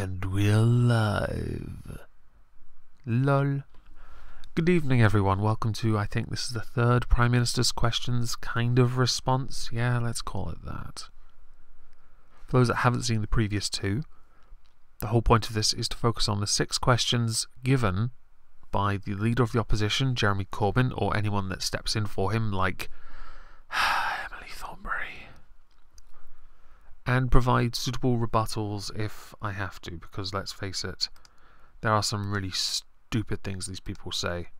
And we're live. Lol. Good evening, everyone. Welcome to, I think this is the third Prime Minister's Questions kind of response. Yeah, let's call it that. For those that haven't seen the previous two, the whole point of this is to focus on the 6 questions given by the Leader of the Opposition, Jeremy Corbyn, or anyone that steps in for him, like Emily Thornberry, and provide suitable rebuttals if I have to, because let's face it, there are some really stupid things these people say.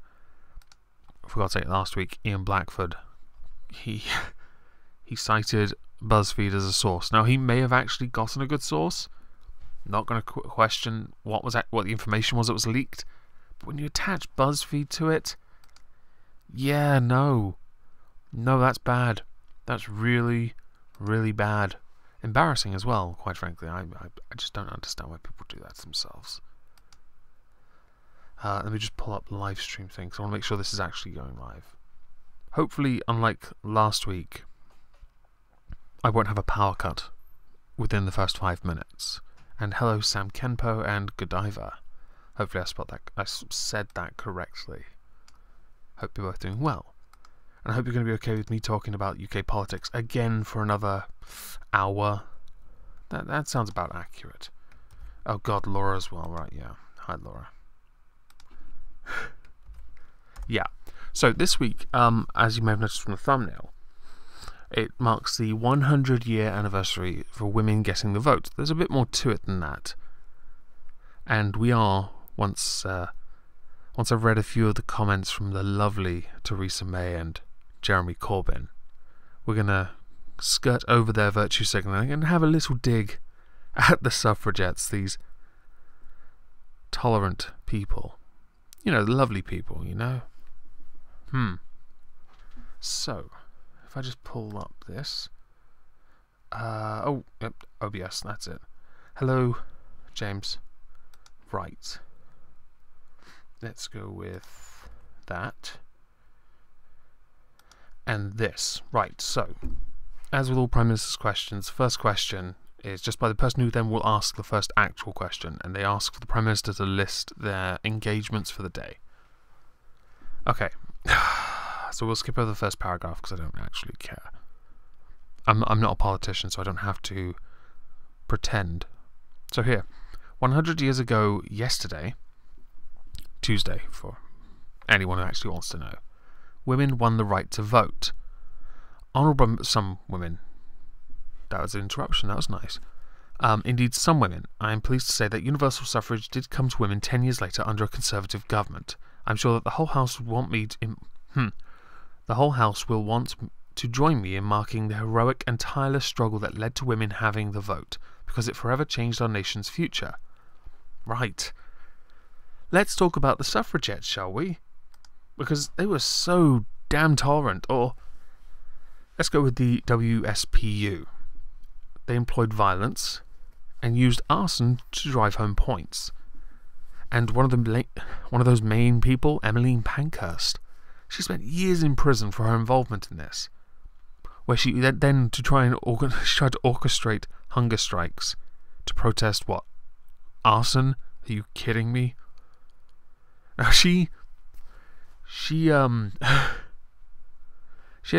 I forgot to say it last week, Ian Blackford, he cited BuzzFeed as a source. Now, he may have actually gotten a good source. Not going to question what the information was that was leaked, but when you attach BuzzFeed to it, yeah, no, that's bad. That's really, really bad. Embarrassing as well, quite frankly. I just don't understand why people do that to themselves. Let me just pull up the live stream thing, because I want to make sure this is actually going live. Hopefully, unlike last week, I won't have a power cut within the first 5 minutes. And hello, Sam Kenpo and Godiva. Hopefully I said that correctly. Hope you're both doing well. And I hope you're going to be okay with me talking about UK politics again for another hour. That sounds about accurate. Oh god, Laura as well, right, yeah. Hi, Laura. Yeah, so this week, as you may have noticed from the thumbnail, it marks the 100-year anniversary for women getting the vote. There's a bit more to it than that. And we are, once I've read a few of the comments from the lovely Theresa May and Jeremy Corbyn, we're going to skirt over their virtue signalling and have a little dig at the suffragettes, these tolerant people. You know, the lovely people, you know? So, if I just pull up this. Oh, yep, OBS, that's it. Hello, James. Right. Let's go with that. And this. Right, so, as with all Prime Minister's questions, first question is just by the person who then will ask the first actual question, and they ask for the Prime Minister to list their engagements for the day. Okay. So we'll skip over the first paragraph because I don't actually care. I'm not a politician, so I don't have to pretend. So here, 100 years ago yesterday, Tuesday for anyone who actually wants to know, women won the right to vote. Honourable some women. That was an interruption, that was nice. Indeed, some women. I am pleased to say that universal suffrage did come to women 10 years later under a Conservative government. I'm sure that the whole House would want me to... The whole House will want to join me in marking the heroic and tireless struggle that led to women having the vote, because it forever changed our nation's future. Right. Let's talk about the suffragettes, shall we? Because they were so damn tolerant. Or, let's go with the WSPU. They employed violence and used arson to drive home points. And one of those main people, Emmeline Pankhurst, she spent years in prison for her involvement in this, where she then she tried to orchestrate hunger strikes to protest what? Arson? Are you kidding me? Now she had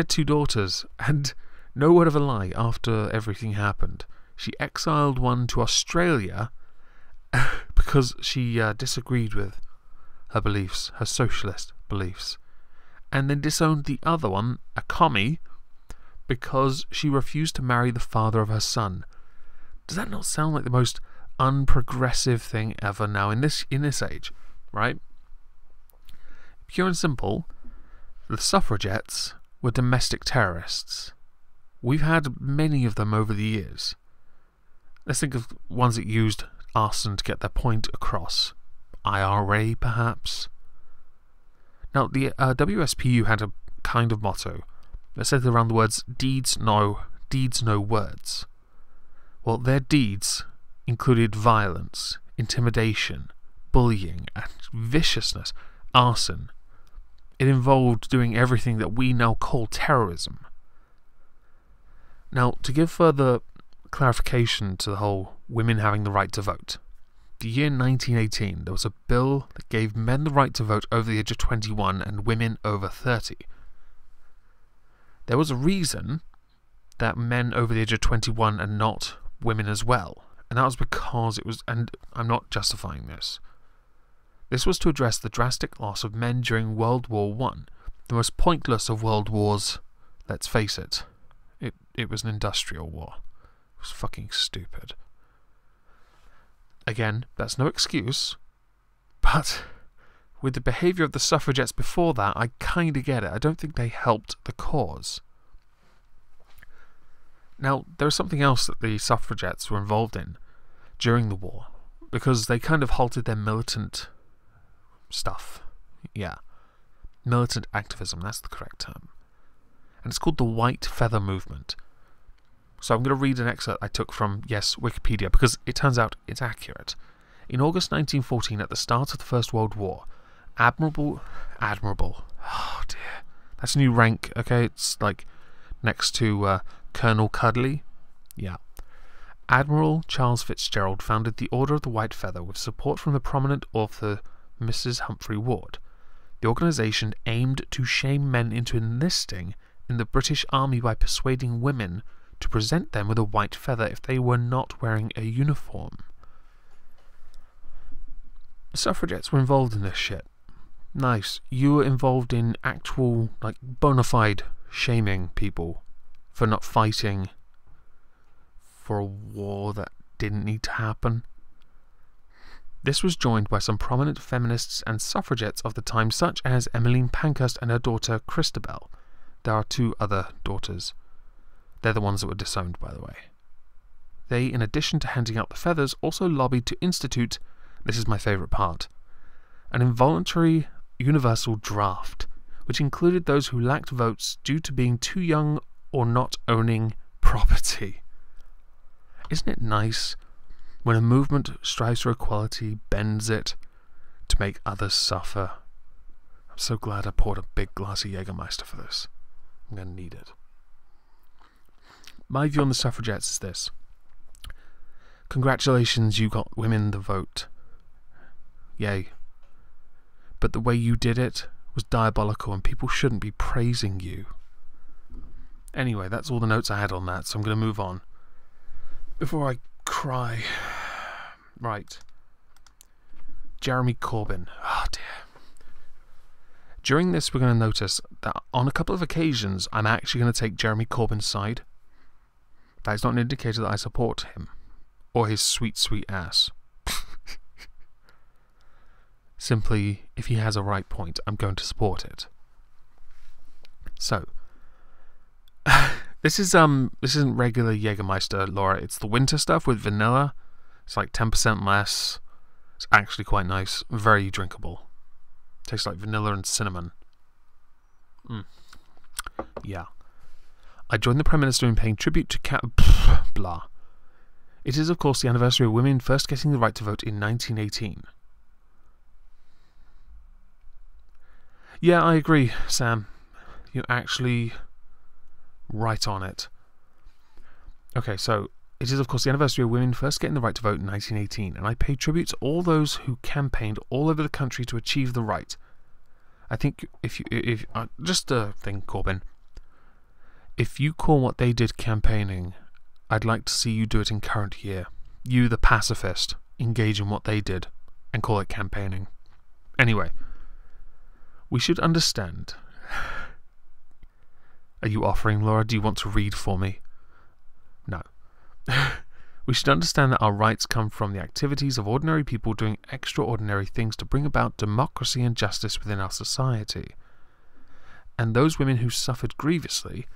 2 daughters, and no word of a lie, after everything happened, she exiled one to Australia because she disagreed with her beliefs, her socialist beliefs, and then disowned the other one, a commie, because she refused to marry the father of her son. Does that not sound like the most unprogressive thing ever now in this age, right? Pure and simple, the suffragettes were domestic terrorists. We've had many of them over the years. Let's think of ones that used arson to get their point across. IRA, perhaps? Now, the WSPU had a kind of motto that said around the words, deeds no words. Well, their deeds included violence, intimidation, bullying, and viciousness, arson. It involved doing everything that we now call terrorism. Now, to give further clarification to the whole women having the right to vote, the year 1918, there was a bill that gave men the right to vote over the age of 21 and women over 30. There was a reason that men over the age of 21 and not women as well, and that was because it was, and I'm not justifying this, this was to address the drastic loss of men during World War I, the most pointless of world wars, let's face it. It was an industrial war. It was fucking stupid. Again, that's no excuse, but with the behaviour of the suffragettes before that, I kind of get it. I don't think they helped the cause. Now, there was something else that the suffragettes were involved in during the war, because they kind of halted their militant stuff. Yeah. Militant activism, that's the correct term. And it's called the White Feather Movement. So I'm going to read an excerpt I took from, yes, Wikipedia, because it turns out it's accurate. In August 1914, at the start of the First World War, Admirable, oh dear, that's a new rank, okay, it's like next to Colonel Cudley, yeah. Admiral Charles Fitzgerald founded the Order of the White Feather with support from the prominent author Mrs. Humphrey Ward. The organisation aimed to shame men into enlisting in the British Army by persuading women to present them with a white feather if they were not wearing a uniform. The suffragettes were involved in this shit. Nice. You were involved in actual, like, bona fide shaming people for not fighting for a war that didn't need to happen. This was joined by some prominent feminists and suffragettes of the time, such as Emmeline Pankhurst and her daughter Christabel. There are 2 other daughters. They're the ones that were disowned, by the way. They, in addition to handing out the feathers, also lobbied to institute, this is my favourite part, an involuntary universal draft, which included those who lacked votes due to being too young or not owning property. Isn't it nice when a movement strives for equality, bends it to make others suffer? I'm so glad I poured a big glass of Jägermeister for this. I'm going to need it. My view on the suffragettes is this. Congratulations, you got women the vote. Yay. But the way you did it was diabolical and people shouldn't be praising you. Anyway, that's all the notes I had on that, so I'm going to move on. Before I cry. Right. Jeremy Corbyn. Oh dear. During this, we're going to notice that on a couple of occasions, I'm actually going to take Jeremy Corbyn's side. That is not an indicator that I support him. Or his sweet, sweet ass. Simply, if he has a right point, I'm going to support it. So, this isn't regular Jägermeister, Laura. It's the winter stuff with vanilla. It's like 10% less. It's actually quite nice. Very drinkable. Tastes like vanilla and cinnamon. Yeah. I joined the Prime Minister in paying tribute to blah. It is, of course, the anniversary of women first getting the right to vote in 1918. Yeah, I agree, Sam. You're actually right on it. Okay, so it is, of course, the anniversary of women first getting the right to vote in 1918, and I pay tribute to all those who campaigned all over the country to achieve the right. I think if just a thing, Corbyn. If you call what they did campaigning, I'd like to see you do it in current year. You, the pacifist, engage in what they did and call it campaigning. Anyway, we should understand. Are you offering, Laura? Do you want to read for me? No. We should understand that our rights come from the activities of ordinary people doing extraordinary things to bring about democracy and justice within our society. And those women who suffered grievously,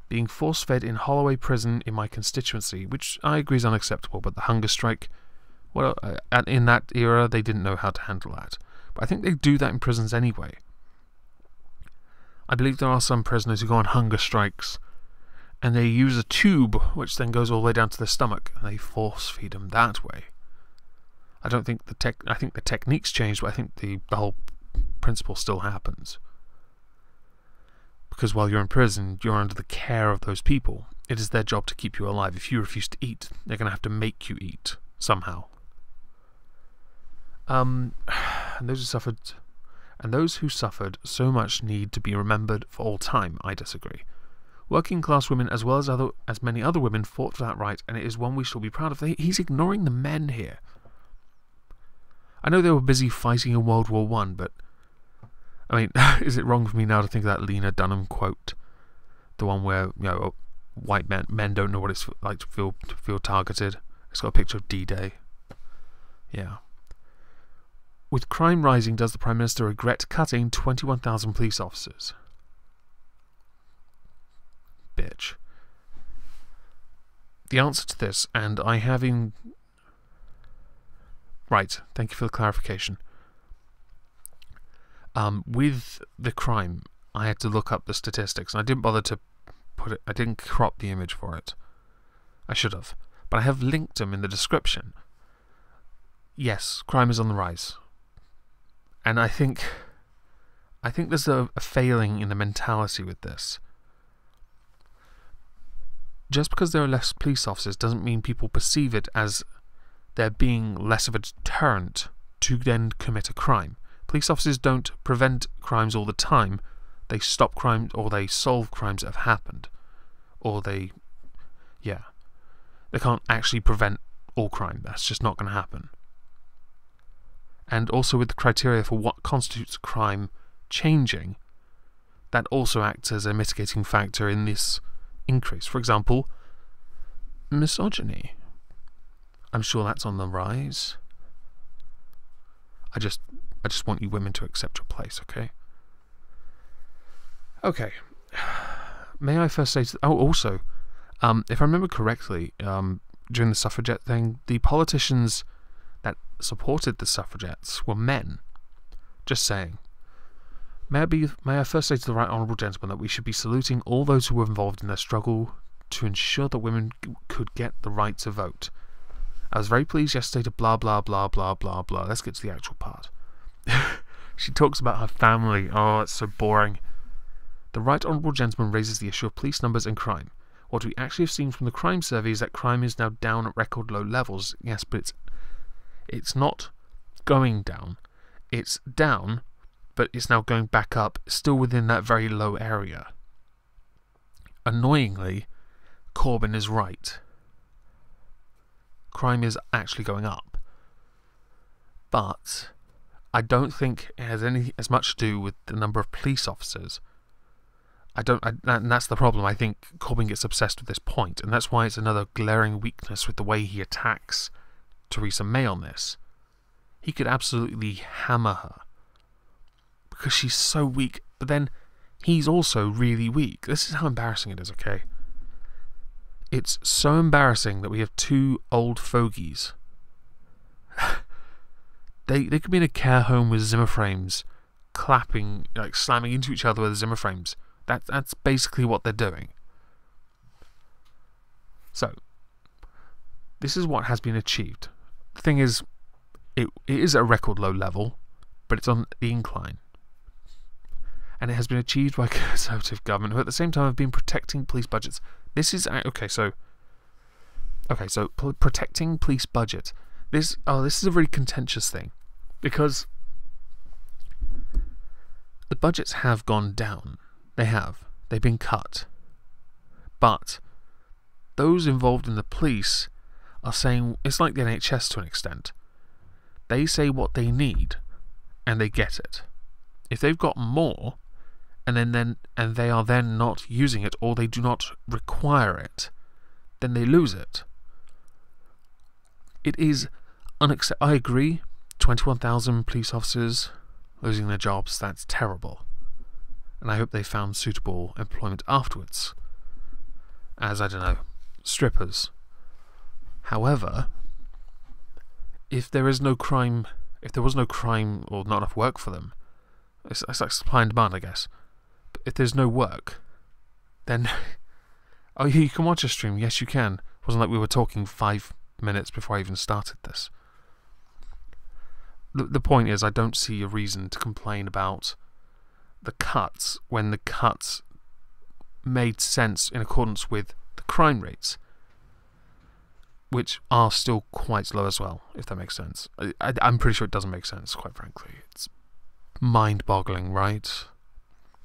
being force-fed in Holloway Prison in my constituency, which I agree is unacceptable, but the hunger strike, well, in that era, they didn't know how to handle that. But I think they do that in prisons anyway. I believe there are some prisoners who go on hunger strikes, and they use a tube, which then goes all the way down to their stomach, and they force-feed them that way. I don't think I think the techniques changed, but I think the whole principle still happens. Because while you're in prison, you're under the care of those people. It is their job to keep you alive. If you refuse to eat, they're going to have to make you eat, somehow. And those who suffered so much need to be remembered for all time. I disagree. Working class women, as well as many other women, fought for that right, and it is one we shall be proud of. He's ignoring the men here. I know they were busy fighting in World War I, but I mean, is it wrong for me now to think of that Lena Dunham quote, the one where white men don't know what it's like to feel targeted? It's got a picture of D-Day. Yeah. With crime rising, does the Prime Minister regret cutting 21,000 police officers? Bitch. The answer to this, and I have in... Right, thank you for the clarification. With the crime, I had to look up the statistics, and I didn't bother to put it... I didn't crop the image for it. I should have. But I have linked them in the description. Yes, crime is on the rise. And I think there's a failing in the mentality with this. Just because there are less police officers doesn't mean people perceive it as there being less of a deterrent to then commit a crime. Police officers don't prevent crimes all the time. They stop crimes, or they solve crimes that have happened. Or they can't actually prevent all crime. That's just not going to happen. And also with the criteria for what constitutes a crime changing, that also acts as a mitigating factor in this increase. For example, misogyny. I'm sure that's on the rise. I just want you women to accept your place, okay? Okay. May I first say... also, if I remember correctly, during the suffragette thing, the politicians that supported the suffragettes were men. Just saying. May I first say to the right honourable gentleman that we should be saluting all those who were involved in their struggle to ensure that women could get the right to vote. I was very pleased yesterday to blah blah blah blah blah blah. Let's get to the actual part. She talks about her family. Oh, it's so boring. The right honourable gentleman raises the issue of police numbers and crime. What we actually have seen from the crime survey is that crime is now down at record low levels. Yes, but it's not going down. It's down, but it's now going back up, still within that very low area. Annoyingly, Corbyn is right. Crime is actually going up. But I don't think it has as much to do with the number of police officers. And that's the problem. I think Corbyn gets obsessed with this point, and that's why it's another glaring weakness with the way he attacks Theresa May on this. He could absolutely hammer her because she's so weak, but then he's also really weak. This is how embarrassing it is, okay? It's so embarrassing that we have two old fogies. They could be in a care home with Zimmer frames, clapping, like slamming into each other with Zimmer frames. That's basically what they're doing. So, this is what has been achieved. The thing is, it is at a record low level, but it's on the incline. And it has been achieved by a Conservative government who at the same time have been protecting police budgets. This is... So protecting police budget. This is a very contentious thing. Because the budgets have gone down. They have. They've been cut. But those involved in the police are saying... It's like the NHS to an extent. They say what they need, and they get it. If they've got more, and they are then not using it, or they do not require it, then they lose it. It is unacceptable. I agree. 21,000 police officers losing their jobs, that's terrible. And I hope they found suitable employment afterwards. As, I don't know, strippers. However, if there was no crime or not enough work for them, it's like supply and demand, I guess. But if there's no work, then... Oh, yeah, you can watch a stream. Yes, you can. It wasn't like we were talking 5 minutes before I even started this. The point is, I don't see a reason to complain about the cuts when the cuts made sense in accordance with the crime rates. which are still quite low as well, if that makes sense. I'm pretty sure it doesn't make sense, quite frankly. It's mind-boggling, right?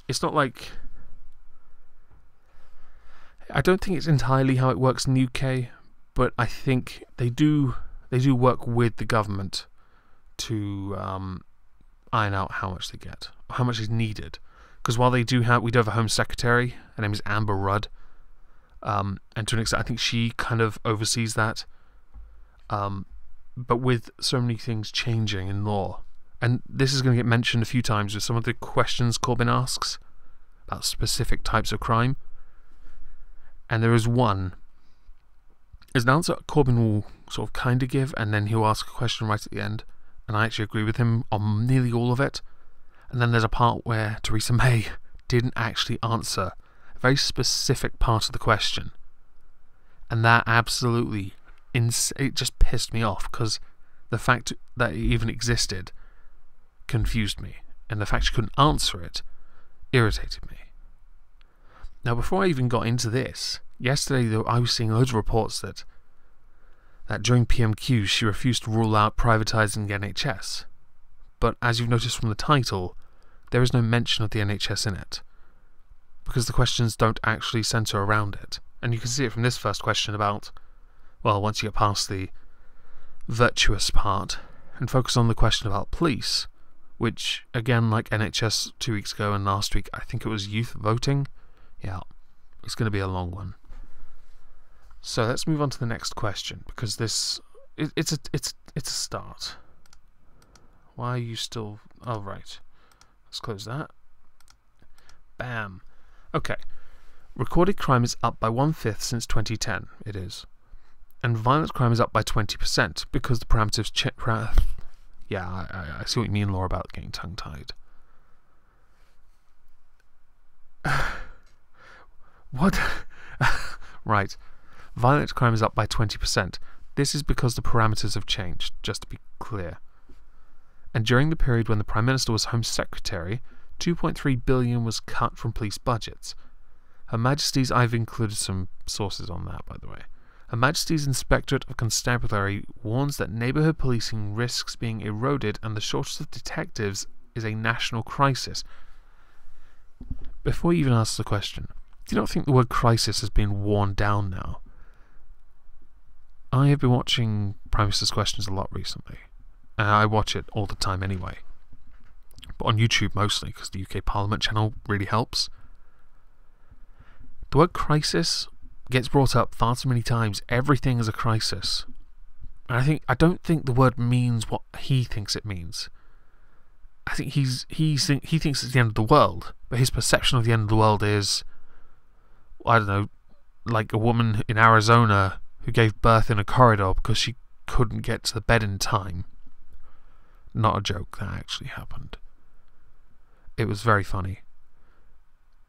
It's not like... I don't think it's entirely how it works in the UK, but I think they do work with the government to iron out how much they get, how much is needed. Because while we do have a Home Secretary, her name is Amber Rudd, and to an extent I think she kind of oversees that. But with so many things changing in law, and this is going to get mentioned a few times with some of the questions Corbyn asks about specific types of crime. And there is one. There's an answer Corbyn will sort of kind of give, and then he'll ask a question right at the end. And I actually agree with him on nearly all of it. And then there's a part where Theresa May didn't actually answer a very specific part of the question. And that absolutely, it just pissed me off, because the fact that it even existed confused me. And the fact she couldn't answer it irritated me. Now, before I even got into this, yesterday I was seeing loads of reports that during PMQ she refused to rule out privatising the NHS. But as you've noticed from the title, there is no mention of the NHS in it, because the questions don't actually centre around it. And you can see it from this first question about, well, once you get past the virtuous part and focus on the question about police, which, again, like NHS 2 weeks ago and last week, I think it was youth voting. Yeah, it's going to be a long one. So let's move on to the next question, because it's a start. Why are you still... Oh, right. Let's close that. Bam. Okay. Recorded crime is up by 1/5 since 2010. It is. And violent crime is up by 20% because the parameters... Yeah, I see what you mean, Laura, about getting tongue-tied. What? Right. Violent crime is up by 20%. This is because the parameters have changed, just to be clear. And during the period when the Prime Minister was Home Secretary, 2.3 billion was cut from police budgets. Her Majesty's... I've included some sources on that, by the way. Her Majesty's Inspectorate of Constabulary warns that neighbourhood policing risks being eroded and the shortage of detectives is a national crisis. Before you even ask the question, do you not think the word crisis has been worn down now? I have been watching Prime Minister's Questions a lot recently. And I watch it all the time anyway. But on YouTube mostly, because the UK Parliament channel really helps. The word crisis gets brought up far too many times. Everything is a crisis. And I don't think the word means what he thinks it means. I think he thinks it's the end of the world, but his perception of the end of the world is, I don't know, like a woman in Arizona who gave birth in a corridor because she couldn't get to the bed in time. Not a joke, that actually happened. It was very funny.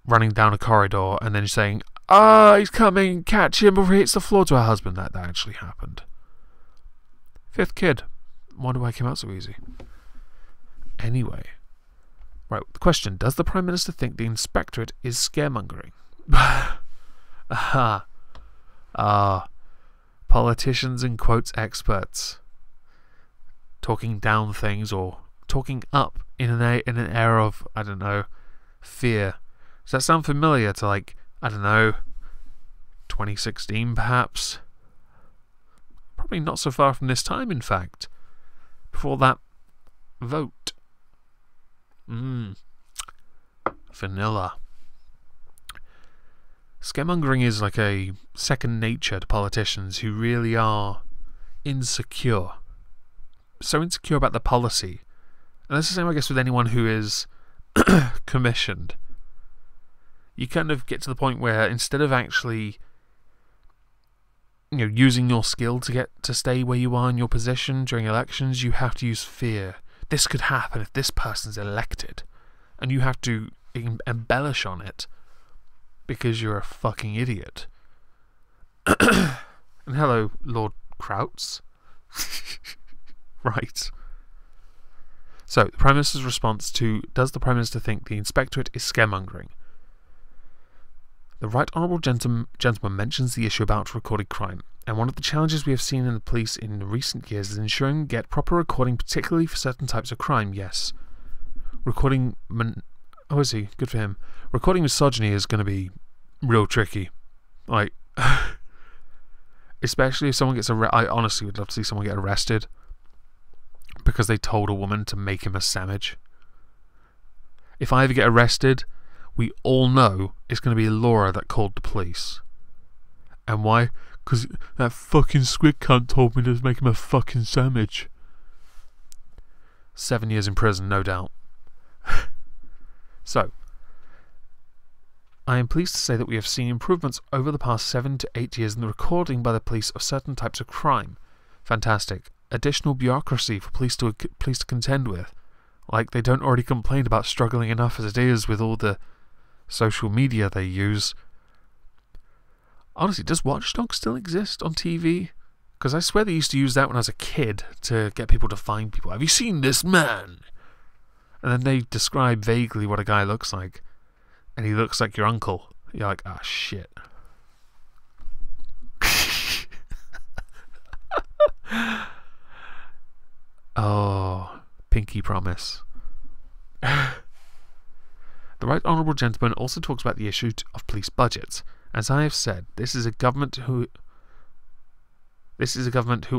Running down a corridor and then saying, he's coming, catch him before he hits the floor, to her husband. That actually happened. 5th kid. Wonder why it came out so easy. Anyway. Right, the question. Does the Prime Minister think the Inspectorate is scaremongering? Politicians and quotes experts. Talking down things or talking up in an era of, I don't know, fear. Does that sound familiar to, like, I don't know, 2016 perhaps? Probably not so far from this time, in fact. Before that vote. Vanilla. Scaremongering is like a second nature to politicians who really are insecure. So insecure about the policy. And that's the same, I guess, with anyone who is commissioned. You kind of get to the point where instead of actually, using your skill to stay where you are in your position during elections, you have to use fear. This could happen if this person's elected. And you have to embellish on it because you're a fucking idiot. And hello, Lord Krauts. Right. So, the Prime Minister's response to, does the Prime Minister think the Inspectorate is scaremongering? The Right Honourable Gentleman mentions the issue about recorded crime, and one of the challenges we have seen in the police in recent years is ensuring we get proper recording, particularly for certain types of crime. Yes. Recording... Oh, is he? Good for him. Recording misogyny is going to be real tricky. Like... especially if someone gets arrested. I honestly would love to see someone get arrested because they told a woman to make him a sandwich. If I ever get arrested, we all know it's going to be Laura that called the police. And why? Because that fucking squid cunt told me to make him a fucking sandwich. 7 years in prison, no doubt. So, I am pleased to say that we have seen improvements over the past 7 to 8 years in the recording by the police of certain types of crime. Fantastic. Additional bureaucracy for police to contend with. Like they don't already complain about struggling enough as it is with all the social media they use. Honestly, does Watch Dogs still exist on TV? Because I swear they used to use that when I was a kid to get people to find people. Have you seen this man? And then they describe vaguely what a guy looks like. And he looks like your uncle. You're like, ah, shit. Oh, pinky promise. The Right Honourable Gentleman also talks about the issue of police budgets. As I have said, this is a government who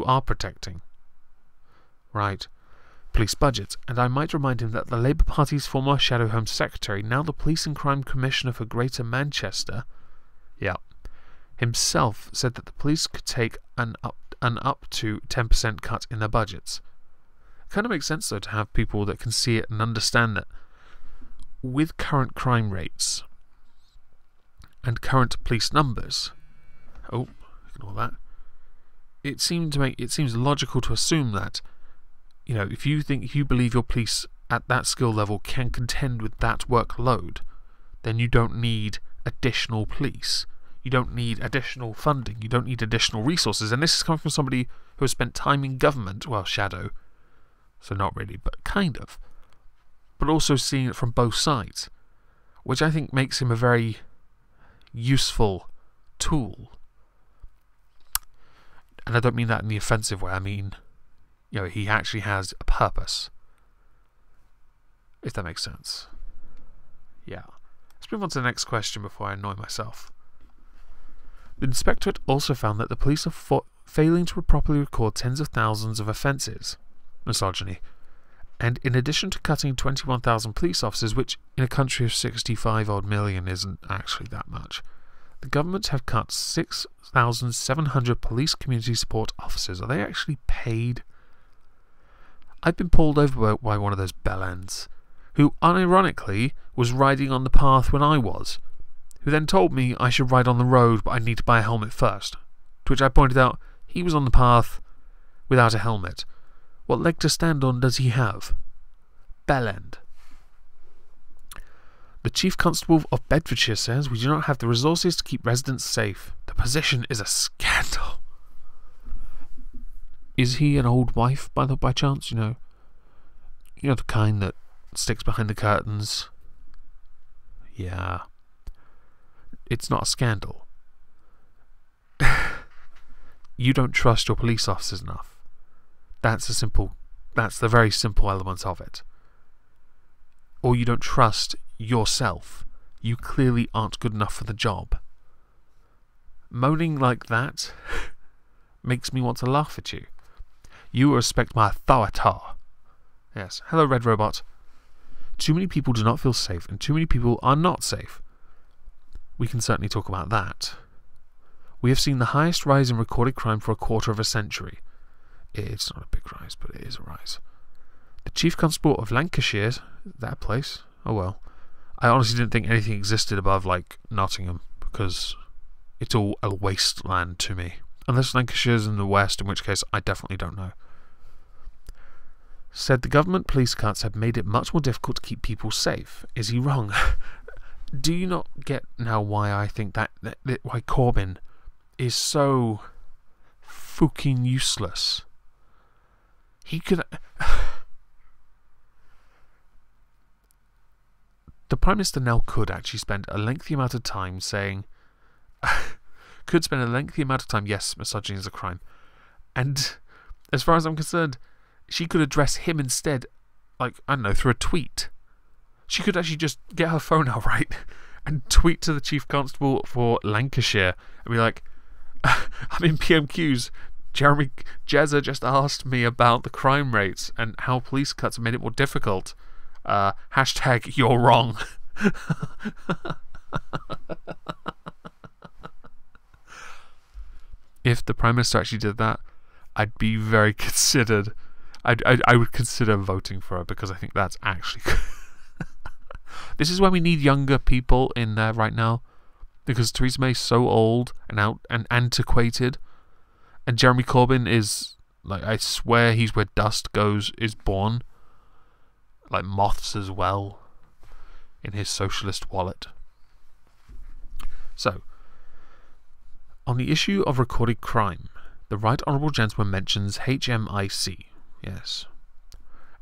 are protecting. Right. Police budgets, and I might remind him that the Labour Party's former Shadow Home Secretary, now the Police and Crime Commissioner for Greater Manchester, himself said that the police could take an up to 10% cut in their budgets. It kind of makes sense though to have people that can see it and understand that with current crime rates and current police numbers, ignore that. It seems logical to assume that, you know, if you believe your police at that skill level can contend with that workload, then you don't need additional police. You don't need additional funding. You don't need additional resources. And this is coming from somebody who has spent time in government, well, shadow, so not really, but kind of. But also seeing it from both sides, which I think makes him a very useful tool. And I don't mean that in the offensive way. I mean, you know, he actually has a purpose. If that makes sense. Yeah. Let's move on to the next question before I annoy myself. The inspectorate also found that the police are failing to properly record tens of thousands of offences. Misogyny. And in addition to cutting 21,000 police officers, which in a country of 65-odd million isn't actually that much, the government have cut 6,700 police community support officers. Are they actually paid? I've been pulled over by one of those bellends, who unironically was riding on the path when I was, who then told me I should ride on the road but I need to buy a helmet first, to which I pointed out he was on the path without a helmet. What leg to stand on does he have? Bellend. The Chief Constable of Bedfordshire says we do not have the resources to keep residents safe. The position is a scandal. Is he an old wife by chance? You know the kind that sticks behind the curtains. Yeah. It's not a scandal. You don't trust your police officers enough. That's the very simple element of it. Or you don't trust yourself. You clearly aren't good enough for the job. Moaning like that makes me want to laugh at you. You respect my authority. Yes. Hello, Red Robot. Too many people do not feel safe, and too many people are not safe. We can certainly talk about that. We have seen the highest rise in recorded crime for a quarter of a century. It's not a big rise, but it is a rise. The Chief Constable of Lancashire, that place, oh well. I honestly didn't think anything existed above, like, Nottingham, because it's all a wasteland to me. Unless Lancashire's in the west, in which case I definitely don't know. Said the government police cuts have made it much more difficult to keep people safe. Is he wrong? Do you not get now why I think that why Corbyn is so fucking useless? He could... the Prime Minister now could actually spend a lengthy amount of time saying, yes, misogyny is a crime. And as far as I'm concerned, she could address him instead, like, I don't know, through a tweet. She could actually just get her phone out, right, and tweet to the Chief Constable for Lancashire and be like, I'm in PMQs. Jeremy Jezza just asked me about the crime rates and how police cuts have made it more difficult. Hashtag you're wrong. If the Prime Minister actually did that, I'd be very considered. I would consider voting for her, because I think that's actually good. This is why we need younger people in there right now, because Theresa May's so old and out and antiquated, and Jeremy Corbyn is, like, I swear he's where dust is born, like moths as well, in his socialist wallet. So, on the issue of recorded crime, the Right Honourable Gentleman mentions HMIC, yes.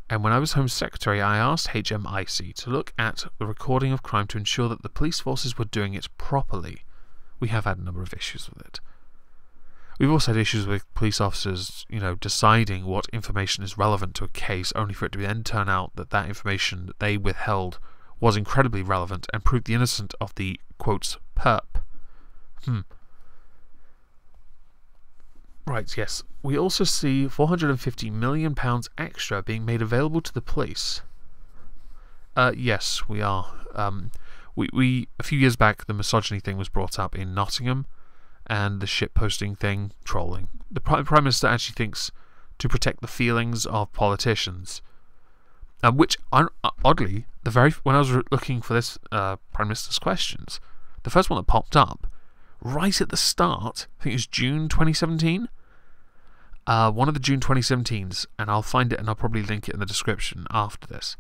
And when I was Home Secretary, I asked HMIC to look at the recording of crime to ensure that the police forces were doing it properly. We have had a number of issues with it. We've also had issues with police officers, deciding what information is relevant to a case, only for it to then turn out that that information that they withheld was incredibly relevant and proved the innocent of the, quotes, perp. Right, yes. We also see £450 million extra being made available to the police. Yes, we are. We a few years back, the misogyny thing was brought up in Nottingham, and the shitposting thing, trolling. The Prime Minister actually thinks to protect the feelings of politicians, which, oddly, when I was looking for this Prime Minister's questions, the first one that popped up right at the start, I think it was June 2017. One of the June 2017s, and I'll find it and I'll probably link it in the description after this.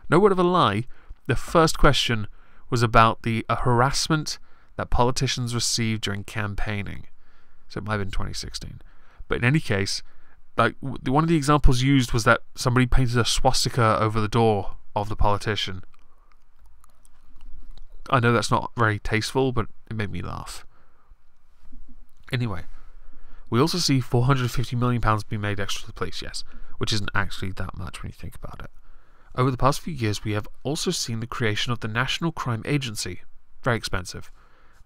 No word of a lie, the first question was about the harassment that politicians received during campaigning. So it might have been 2016. But in any case, like, one of the examples used was that somebody painted a swastika over the door of the politician. I know that's not very tasteful, but it made me laugh. Anyway, we also see £450 million being made extra to the police, yes, which isn't actually that much when you think about it. Over the past few years, we have also seen the creation of the National Crime Agency, very expensive,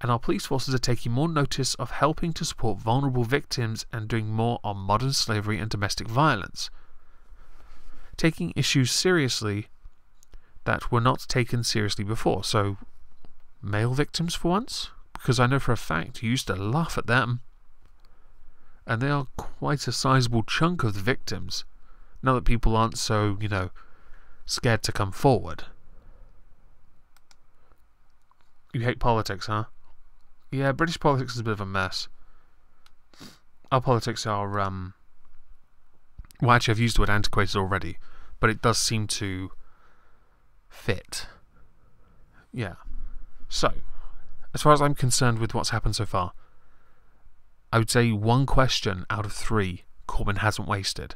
and our police forces are taking more notice of helping to support vulnerable victims and doing more on modern slavery and domestic violence, taking issues seriously that were not taken seriously before. So, male victims for once, because I know for a fact you used to laugh at them. And they are quite a sizable chunk of the victims, now that people aren't so, scared to come forward. You hate politics, huh? Yeah, British politics is a bit of a mess. Our politics are, well, actually I've used the word antiquated already, but it does seem to fit. Yeah. So, as far as I'm concerned with what's happened so far, I would say one question out of 3 Corbyn hasn't wasted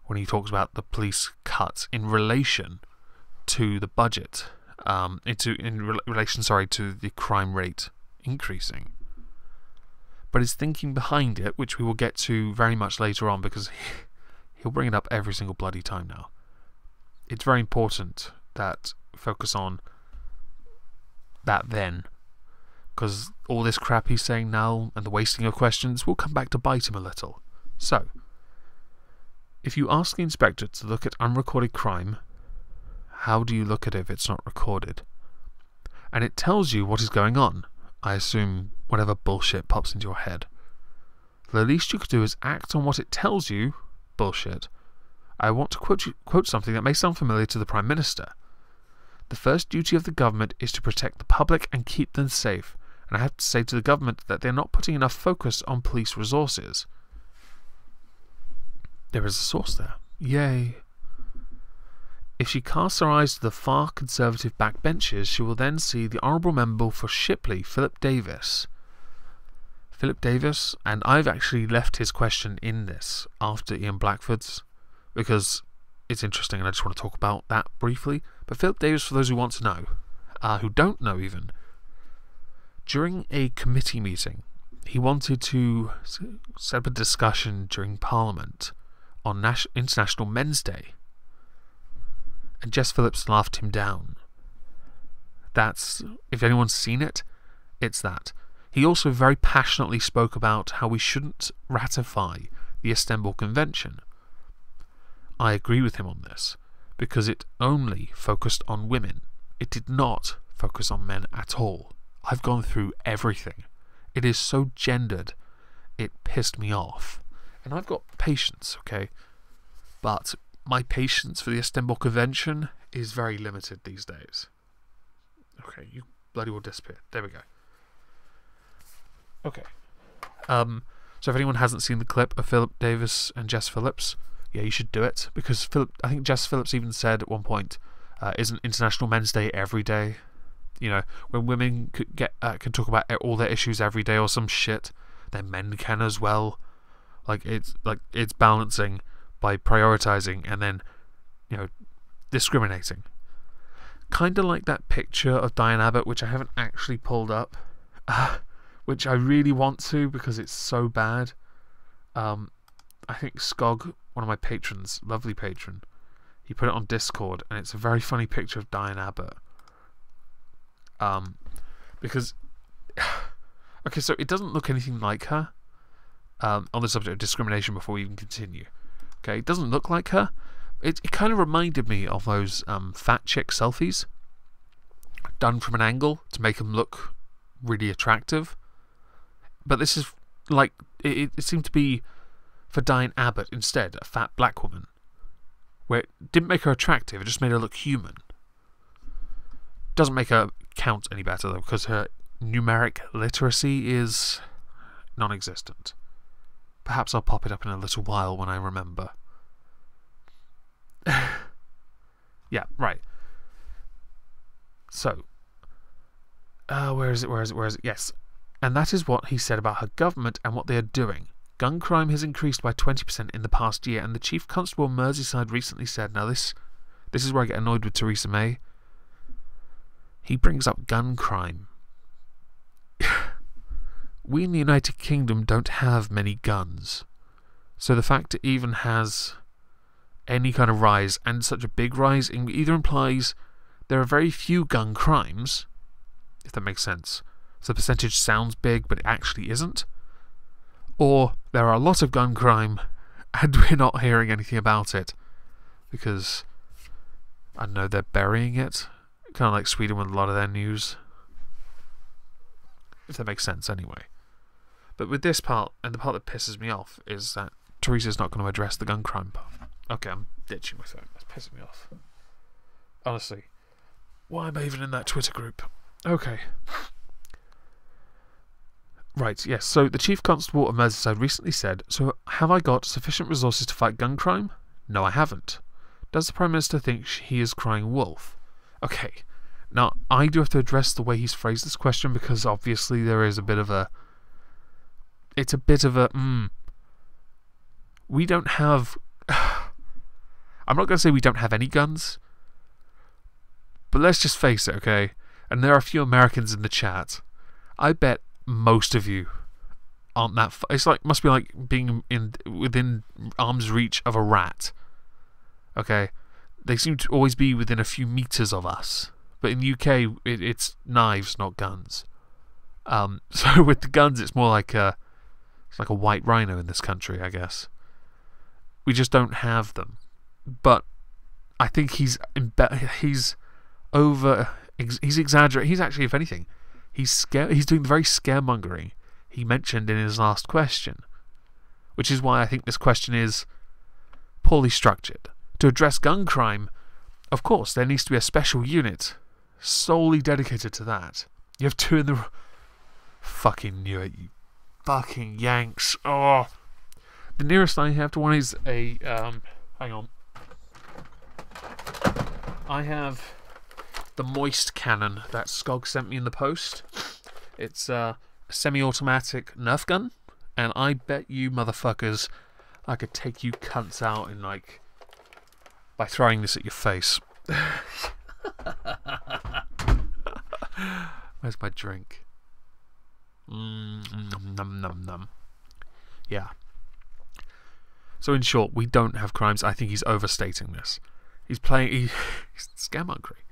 when he talks about the police cuts in relation to the budget, in relation to the crime rate increasing. But his thinking behind it, which we will get to very much later on, because he'll bring it up every single bloody time now. It's very important that we focus on that then, because all this crap he's saying now and the wasting of questions will come back to bite him a little. So, if you ask the inspector to look at unrecorded crime, how do you look at it if it's not recorded? And it tells you what is going on. I assume whatever bullshit pops into your head. The least you could do is act on what it tells you. Bullshit. I want to quote something that may sound familiar to the Prime Minister. The first duty of the government is to protect the public and keep them safe. And I have to say to the government that they're not putting enough focus on police resources. There is a source there. Yay. If she casts her eyes to the far conservative backbenches, she will then see the Honourable Member for Shipley, Philip Davis. Philip Davis, and I've actually left his question in this after Ian Blackford's, because it's interesting, and I just want to talk about that briefly. But Philip Davis, for those who want to know, who don't know even, during a committee meeting, he wanted to set up a discussion during Parliament on International Men's Day, and Jess Phillips laughed him down. That's, if anyone's seen it, it's that. He also very passionately spoke about how we shouldn't ratify the Istanbul Convention. I agree with him on this, because it only focused on women. It did not focus on men at all. I've gone through everything. It is so gendered, it pissed me off. And I've got patience, okay? But my patience for the Istanbul Convention is very limited these days. Okay, you bloody well disappear. There we go. Okay. So if anyone hasn't seen the clip of Philip Davis and Jess Phillips, yeah, you should do it, because I think Jess Phillips even said at one point, isn't International Men's Day every day? You know, when women can talk about all their issues every day or some shit, then men can as well. It's balancing by prioritizing and then, you know, discriminating. Kind of like that picture of Diane Abbott, which I haven't actually pulled up, which I really want to because it's so bad. I think Skog, one of my patrons, lovely patron, he put it on Discord, and it's a very funny picture of Diane Abbott. Because okay, so it doesn't look anything like her. On the subject of discrimination, before we even continue, okay, it doesn't look like her. It kind of reminded me of those fat chick selfies done from an angle to make them look really attractive. But this is like it seemed to be for Diane Abbott instead, a fat black woman, where it didn't make her attractive, it just made her look human. Doesn't make her count any better though, because her numeric literacy is non-existent. Perhaps I'll pop it up in a little while when I remember. Yeah, right. So, where is it? Yes. And that is what he said about her government and what they are doing. Gun crime has increased by 20% in the past year, and the Chief Constable of Merseyside recently said, now this is where I get annoyed with Theresa May. He brings up gun crime. We in the United Kingdom don't have many guns. So the fact it even has any kind of rise, and such a big rise, either implies there are very few gun crimes, if that makes sense. So the percentage sounds big, but it actually isn't. Or there are a lot of gun crime, and we're not hearing anything about it. Because, I don't know, they're burying it. Kind of like Sweden with a lot of their news. If that makes sense, anyway. But with this part, and the part that pisses me off, is that Teresa's not going to address the gun crime part. Okay, I'm ditching my phone. That's pissing me off. Honestly. Why am I even in that Twitter group? Okay. Right, yes. So the Chief Constable of Merseyside recently said, so have I got sufficient resources to fight gun crime? No, I haven't. Does the Prime Minister think he is crying wolf? Okay. Now, I do have to address the way he's phrased this question, because obviously there is a bit of a... It's a bit of a... We don't have... I'm not going to say we don't have any guns, but let's just face it, okay? And there are a few Americans in the chat. I bet most of you aren't that... It's like, must be like being within arm's reach of a rat. Okay? They seem to always be within a few meters of us. But in the UK, it's knives, not guns. So with the guns, it's more like it's like a white rhino in this country, I guess. We just don't have them. But I think he's exaggerating. He's actually, if anything, he's doing the very scaremongering he mentioned in his last question, which is why I think this question is poorly structured. To address gun crime, of course, there needs to be a special unit solely dedicated to that. You have two in the... Fucking knew it, you fucking Yanks. Oh, the nearest I have to one is a... hang on. I have the moist cannon that Skog sent me in the post. It's a semi-automatic Nerf gun, and I bet you motherfuckers I could take you cunts out in like by throwing this at your face. Where's my drink? Num num num. Yeah. So in short, we don't have crimes. I think he's overstating this. He's scaremongering.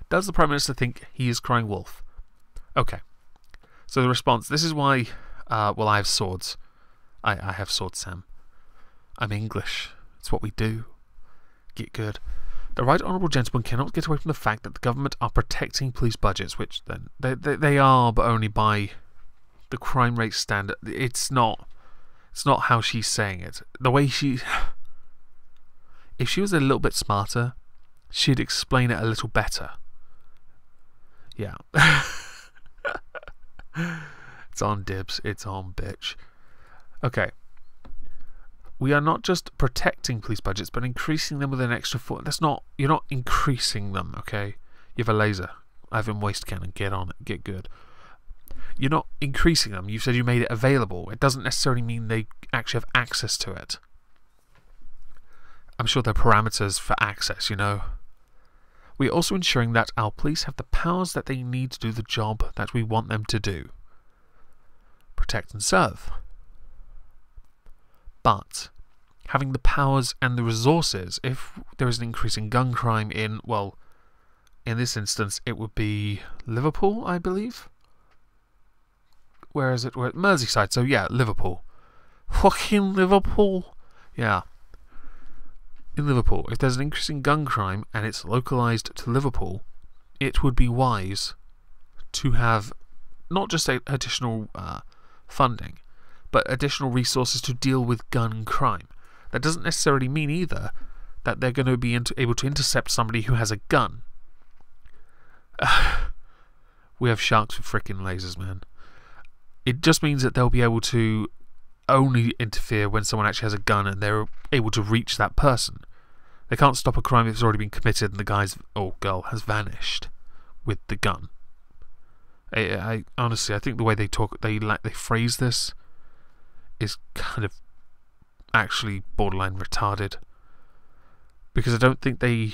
Does the Prime Minister think he is crying wolf? Okay. So the response, this is why, well, I have swords. I have swords, Sam. I'm English. It's what we do. Get good. The Right Honourable Gentleman cannot get away from the fact that the government are protecting police budgets, which then they are, but only by the crime rate standard. It's not how she's saying it. The way she... If she was a little bit smarter, she'd explain it a little better. Yeah. It's on, dibs. It's on, bitch. Okay. We are not just protecting police budgets, but increasing them with an extra foot. That's not... You're not increasing them, okay? You have a laser. I have a waste cannon. Get on it. Get good. You're not increasing them. You said you made it available. It doesn't necessarily mean they actually have access to it. I'm sure there are parameters for access, you know. We are also ensuring that our police have the powers that they need to do the job that we want them to do. Protect and serve. But having the powers and the resources, if there is an increase in gun crime in, well, in this instance, it would be Liverpool, I believe. Where is it? Merseyside, so yeah, Liverpool. Fucking Liverpool. Yeah. In Liverpool, if there's an increase in gun crime and it's localised to Liverpool, it would be wise to have not just additional funding, but additional resources to deal with gun crime. That doesn't necessarily mean either that they're going to be able to intercept somebody who has a gun. We have sharks with frickin' lasers, man. It just means that they'll be able to only interfere when someone actually has a gun and they're able to reach that person. They can't stop a crime that's already been committed and the guy's or girl has vanished with the gun. I honestly, I think the way they talk, they phrase this is kind of actually borderline retarded, because I don't think they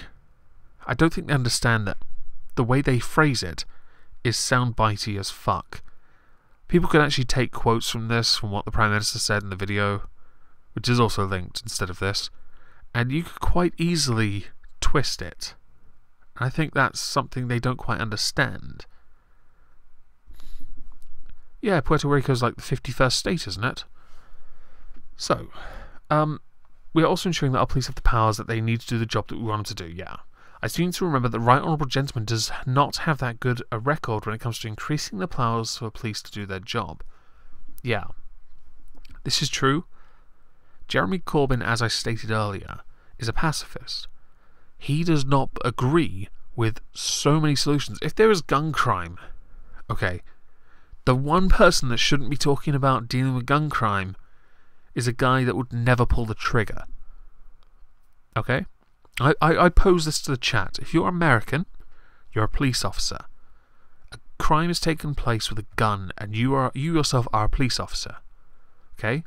understand that the way they phrase it is soundbitey as fuck. People can actually take quotes from this, from what the Prime Minister said in the video, which is also linked instead of this, and you could quite easily twist it. I think that's something they don't quite understand. Yeah, Puerto Rico's like the 51st state, isn't it? So, we are also ensuring that our police have the powers that they need to do the job that we want them to do, yeah. I seem to remember that the Right Honourable Gentleman does not have that good a record when it comes to increasing the powers for police to do their job. Yeah. This is true. Jeremy Corbyn, as I stated earlier, is a pacifist. He does not agree with so many solutions. If there is gun crime, okay, the one person that shouldn't be talking about dealing with gun crime is a guy that would never pull the trigger. Okay? I pose this to the chat. If you're American, you're a police officer. A crime has taken place with a gun, and you yourself are a police officer. Okay?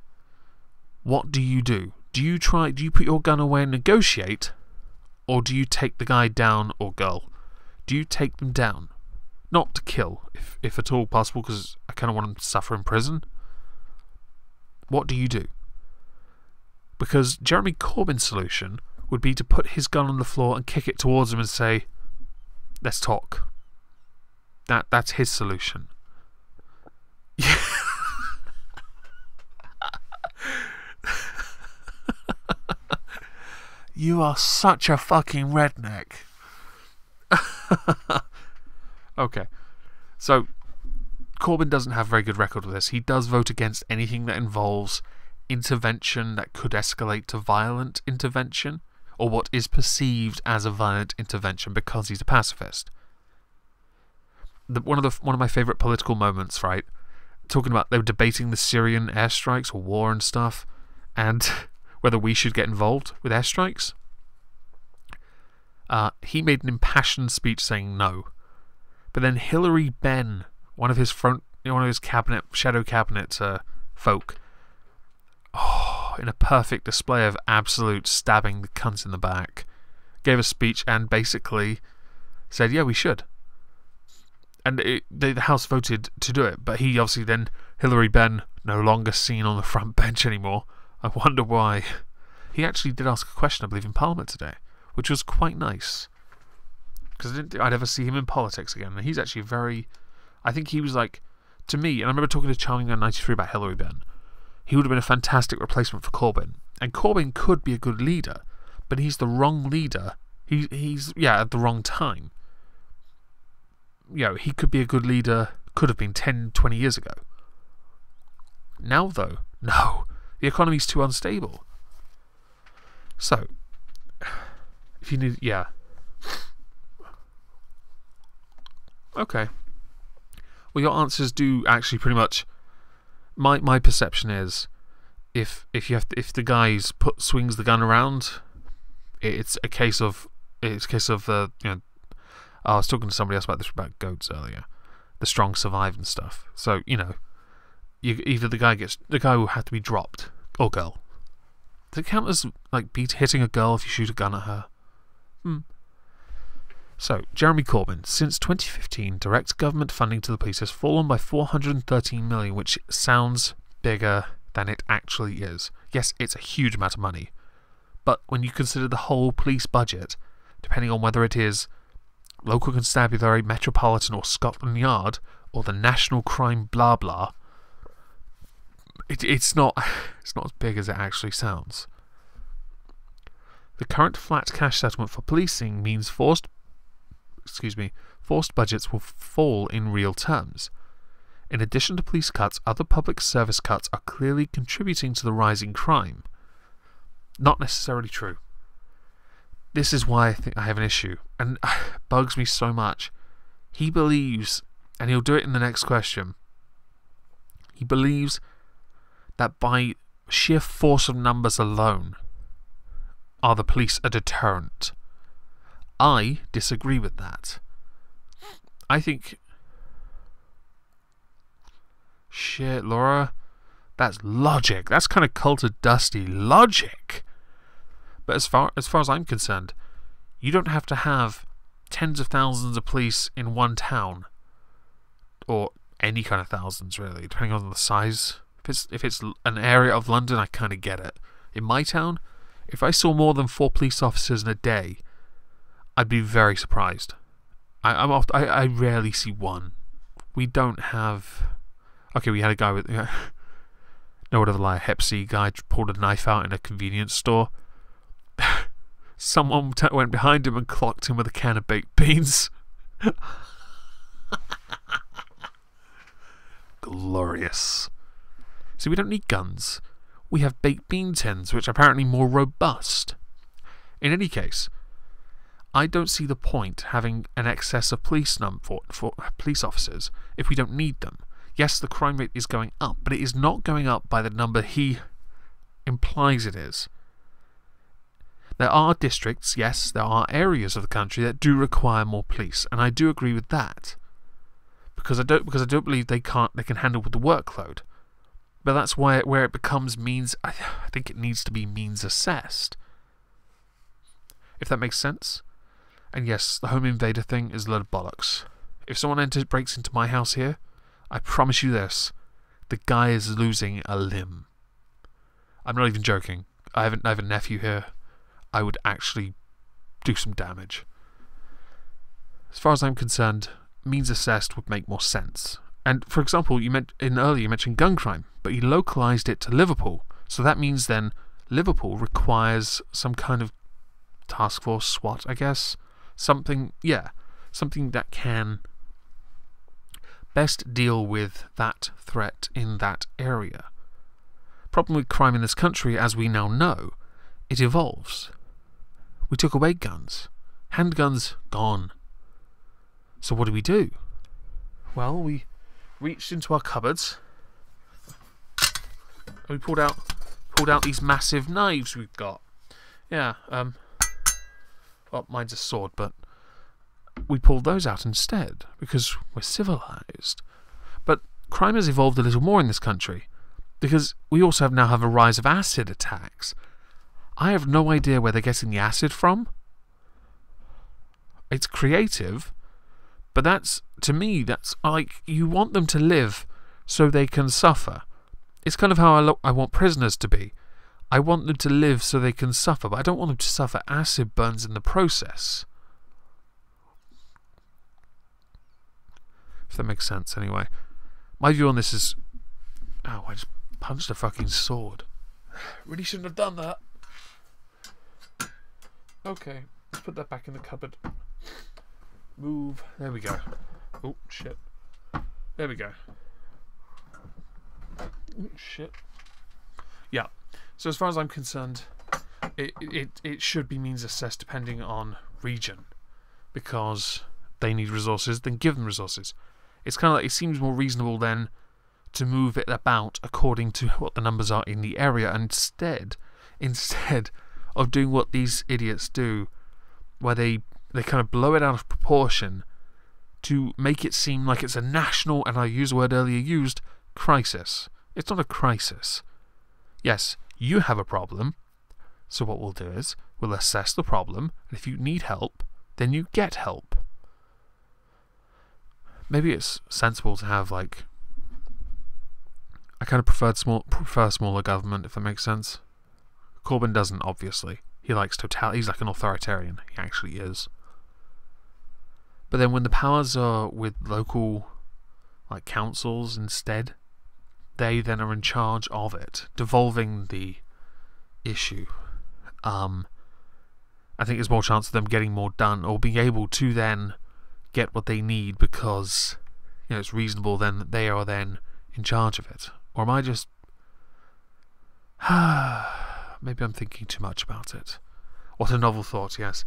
What do you do? Do you put your gun away and negotiate, or do you take the guy down or girl? Do you take them down? Not to kill, if at all possible, because I kind of want them to suffer in prison. What do you do? Because Jeremy Corbyn's solution would be to put his gun on the floor and kick it towards him and say, let's talk. That's his solution. You are such a fucking redneck. Okay. So, Corbyn doesn't have a very good record with this. He does vote against anything that involves intervention that could escalate to violent intervention, or what is perceived as a violent intervention, because he's a pacifist. One of my favourite political moments, right? Talking about, they were debating the Syrian airstrikes or war and stuff, and whether we should get involved with airstrikes. He made an impassioned speech saying no, but then Hilary Benn, one of his shadow cabinet folk, in a perfect display of absolute stabbing the cunt in the back, gave a speech and basically said, yeah, we should. And the House voted to do it, but he obviously then, Hillary Benn, no longer seen on the front bench anymore. I wonder why. He actually did ask a question, I believe, in Parliament today, which was quite nice. Because I didn't think I'd ever see him in politics again. And he's actually very... I think he was like, to me, and I remember talking to Charming Man 93 about Hillary Benn, he would have been a fantastic replacement for Corbyn. And Corbyn could be a good leader, but he's the wrong leader. He's at the wrong time. You know, he could be a good leader, could have been 10, 20 years ago. Now, though, no. The economy's too unstable. So, if you need... Yeah. Okay. Well, your answers do actually pretty much... My perception is, if the guy swings the gun around, it's a case of you know. I was talking to somebody else about this about goats earlier. The strong survive and stuff. So you know, either the guy will have to be dropped, or girl. Does it count as like hitting a girl if you shoot a gun at her? So, Jeremy Corbyn, since 2015, direct government funding to the police has fallen by $413 million, which sounds bigger than it actually is. Yes, it's a huge amount of money. But when you consider the whole police budget, depending on whether it is local constabulary, metropolitan or Scotland Yard, or the national crime blah blah, it's not as big as it actually sounds. The current flat cash settlement for policing means forced budgets will fall in real terms. In addition to police cuts, other public service cuts are clearly contributing to the rising crime. Not necessarily true. This is why I think I have an issue, and it bugs me so much. He believes, and he'll do it in the next question, he believes that by sheer force of numbers alone, are the police a deterrent? I disagree with that. I think... Shit, Laura. That's logic. That's kind of cult of dusty logic. But as far as I'm concerned, you don't have to have tens of thousands of police in one town. Or any kind of thousands, really, depending on the size. If it's an area of London, I kind of get it. In my town, if I saw more than 4 police officers in a day, I'd be very surprised. I rarely see one. We don't have... Okay, we had a guy with... no word of a lie, a Hep C guy pulled a knife out in a convenience store. Someone went behind him and clocked him with a can of baked beans. Glorious. See, we don't need guns. We have baked bean tins, which are apparently more robust. In any case, I don't see the point having an excess of police for police officers if we don't need them. Yes, the crime rate is going up, but it is not going up by the number he implies it is. There are districts, yes, there are areas of the country that do require more police, and I do agree with that. Because I don't believe they can handle with the workload. But that's where it becomes means. I think it needs to be means assessed. If that makes sense. And yes, the home invader thing is a load of bollocks. If someone breaks into my house here, I promise you this: the guy is losing a limb. I'm not even joking. I have a nephew here. I would actually do some damage. As far as I'm concerned, means assessed would make more sense. And for example, you mentioned gun crime, but you localized it to Liverpool. So that means then Liverpool requires some kind of task force, SWAT, I guess. Something that can best deal with that threat in that area. Problem with crime in this country, as we now know, it evolves. We took away guns. Handguns, gone. So what do? Well, we reached into our cupboards and we pulled out these massive knives we've got. Yeah, well, mine's a sword, but we pulled those out instead because we're civilized. But crime has evolved a little more in this country. Because we also now have a rise of acid attacks. I have no idea where they're getting the acid from. It's creative, but that's, to me, that's like, you want them to live so they can suffer. It's kind of how I want prisoners to be. I want them to live so they can suffer, but I don't want them to suffer acid burns in the process. If that makes sense, anyway. My view on this is... Ow, I just punched a fucking sword. Really shouldn't have done that. Okay, let's put that back in the cupboard. Move. There we go. Oh, shit. There we go. Oh, shit. Yeah. So as far as I'm concerned, it should be means assessed depending on region. Because they need resources, then give them resources. It's kind of like, it seems more reasonable then to move it about according to what the numbers are in the area, and instead of doing what these idiots do, where they kind of blow it out of proportion to make it seem like it's a national, and I used the word earlier used, crisis. It's not a crisis. Yes, you have a problem, so what we'll do is we'll assess the problem, and if you need help, then you get help. Maybe it's sensible to have, like, I kind of prefer smaller government, if that makes sense. Corbyn doesn't, obviously. He likes totality. He's like an authoritarian. He actually is. But then when the powers are with local, like, councils instead, they then are in charge of it, devolving the issue. I think there's more chance of them getting more done, or being able to then get what they need because, you know, it's reasonable then that they are then in charge of it. Or am I just... Maybe I'm thinking too much about it. What a novel thought, yes.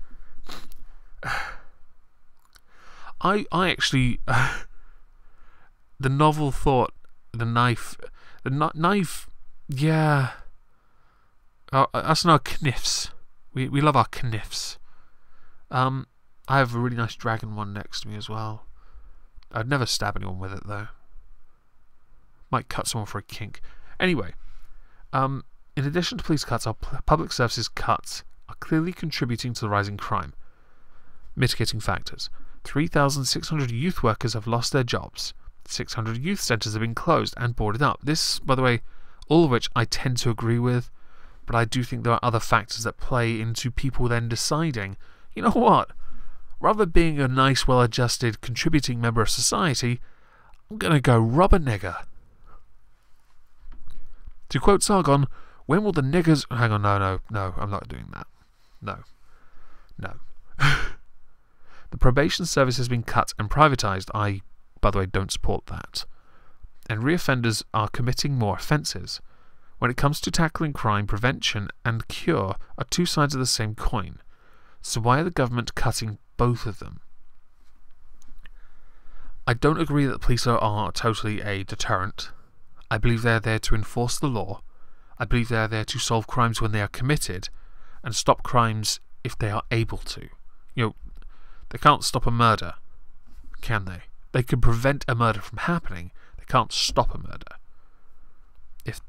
I actually... the novel thought, the knife... knife, yeah... us and our kniffs. We love our kniffs. I have a really nice dragon one next to me as well. I'd never stab anyone with it, though. Might cut someone for a kink. Anyway, in addition to police cuts, our public services cuts are clearly contributing to the rising crime. Mitigating factors. 3,600 youth workers have lost their jobs. 600 youth centres have been closed and boarded up. This, by the way, all of which I tend to agree with, but I do think there are other factors that play into people then deciding, you know what, rather than being a nice, well-adjusted, contributing member of society, I'm going to go rob a nigger. To quote Sargon, when will the niggers... Hang on, no, I'm not doing that. No. The probation service has been cut and privatised. I, by the way, don't support that. And reoffenders are committing more offences. When it comes to tackling crime, prevention and cure are two sides of the same coin. So why are the government cutting both of them? I don't agree that the police are totally a deterrent. I believe they are there to enforce the law. I believe they are there to solve crimes when they are committed and stop crimes if they are able to. You know, they can't stop a murder, can they? They can prevent a murder from happening. They can't stop a murder. If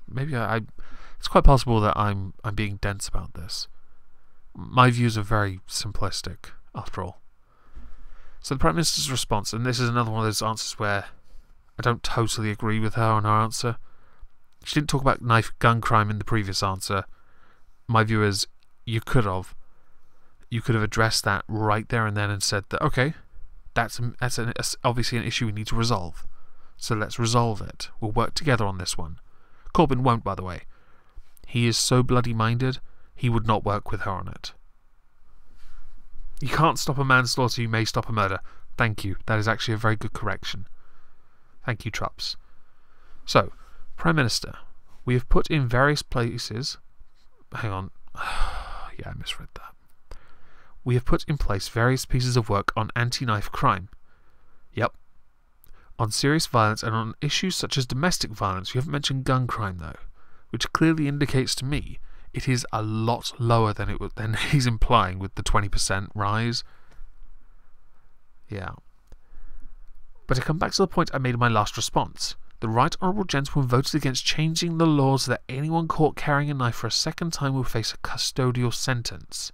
maybe it's quite possible that I'm being dense about this. My views are very simplistic, after all. So the Prime Minister's response, and this is another one of those answers where I don't totally agree with her on her answer. She didn't talk about gun crime in the previous answer. My view is you could have addressed that right there and then and said that, okay, that's obviously an issue we need to resolve. So let's resolve it. We'll work together on this one. Corbyn won't, by the way. He is so bloody minded, he would not work with her on it. You can't stop a manslaughter, you may stop a murder. Thank you. That is actually a very good correction. Thank you, Trups. So, Prime Minister, we have put in various places... Hang on. Yeah, I misread that. We have put in place various pieces of work on anti-knife crime. Yep. On serious violence and on issues such as domestic violence. You haven't mentioned gun crime, though, which clearly indicates to me it is a lot lower than he's implying with the 20% rise. Yeah. But to come back to the point I made in my last response, The right honourable gentleman voted against changing the law so that anyone caught carrying a knife for a second time will face a custodial sentence.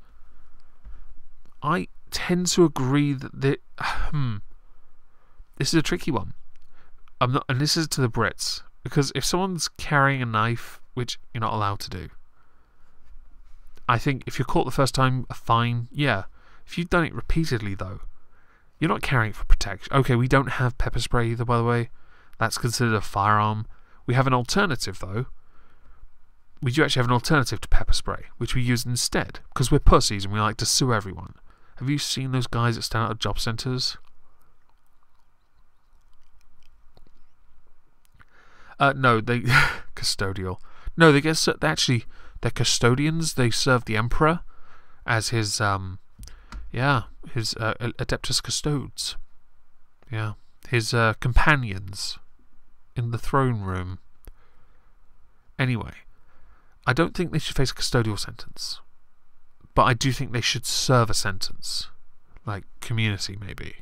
I tend to agree that this is a tricky one. And this is to the Brits, because if someone's carrying a knife, which you're not allowed to do, I think if you're caught the first time, a fine, yeah. If you've done it repeatedly, though, you're not carrying it for protection. Okay, we don't have pepper spray either, by the way. That's considered a firearm. We have an alternative, though. We do actually have an alternative to pepper spray, which we use instead, because we're pussies and we like to sue everyone. Have you seen those guys that stand out at job centres? No, they custodial. No, they're custodians. They serve the emperor as his adeptus custodes. Yeah, his companions in the throne room. Anyway, I don't think they should face a custodial sentence, but I do think they should serve a sentence, like community maybe.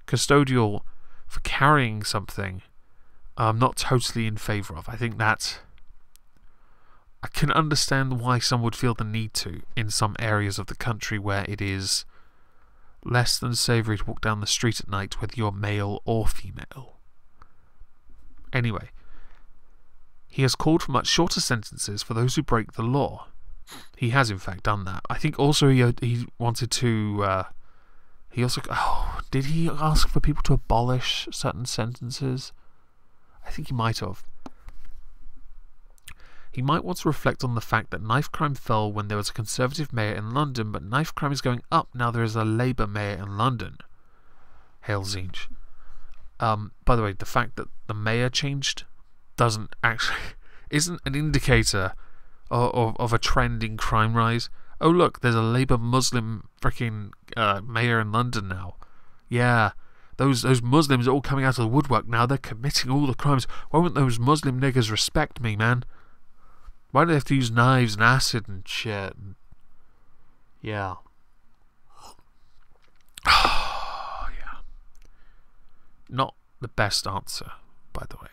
Custodial for carrying something, I'm not totally in favour of. I think that I can understand why some would feel the need to in some areas of the country where it is less than savoury to walk down the street at night whether you're male or female. Anyway, he has called for much shorter sentences for those who break the law. He has in fact done that. I think also he wanted to did he ask for people to abolish certain sentences? I think he might have. He might want to reflect on the fact that knife crime fell when there was a Conservative mayor in London, but knife crime is going up now there is a Labour mayor in London. Hail Zinj. By the way, the fact that the mayor changed isn't an indicator of a trend in crime rise. Oh look, there's a Labour Muslim freaking mayor in London now. Yeah. Those Muslims are all coming out of the woodwork now. They're committing all the crimes. Why won't those Muslim niggers respect me, man? Why do they have to use knives and acid and shit? Yeah. Yeah. Not the best answer, by the way.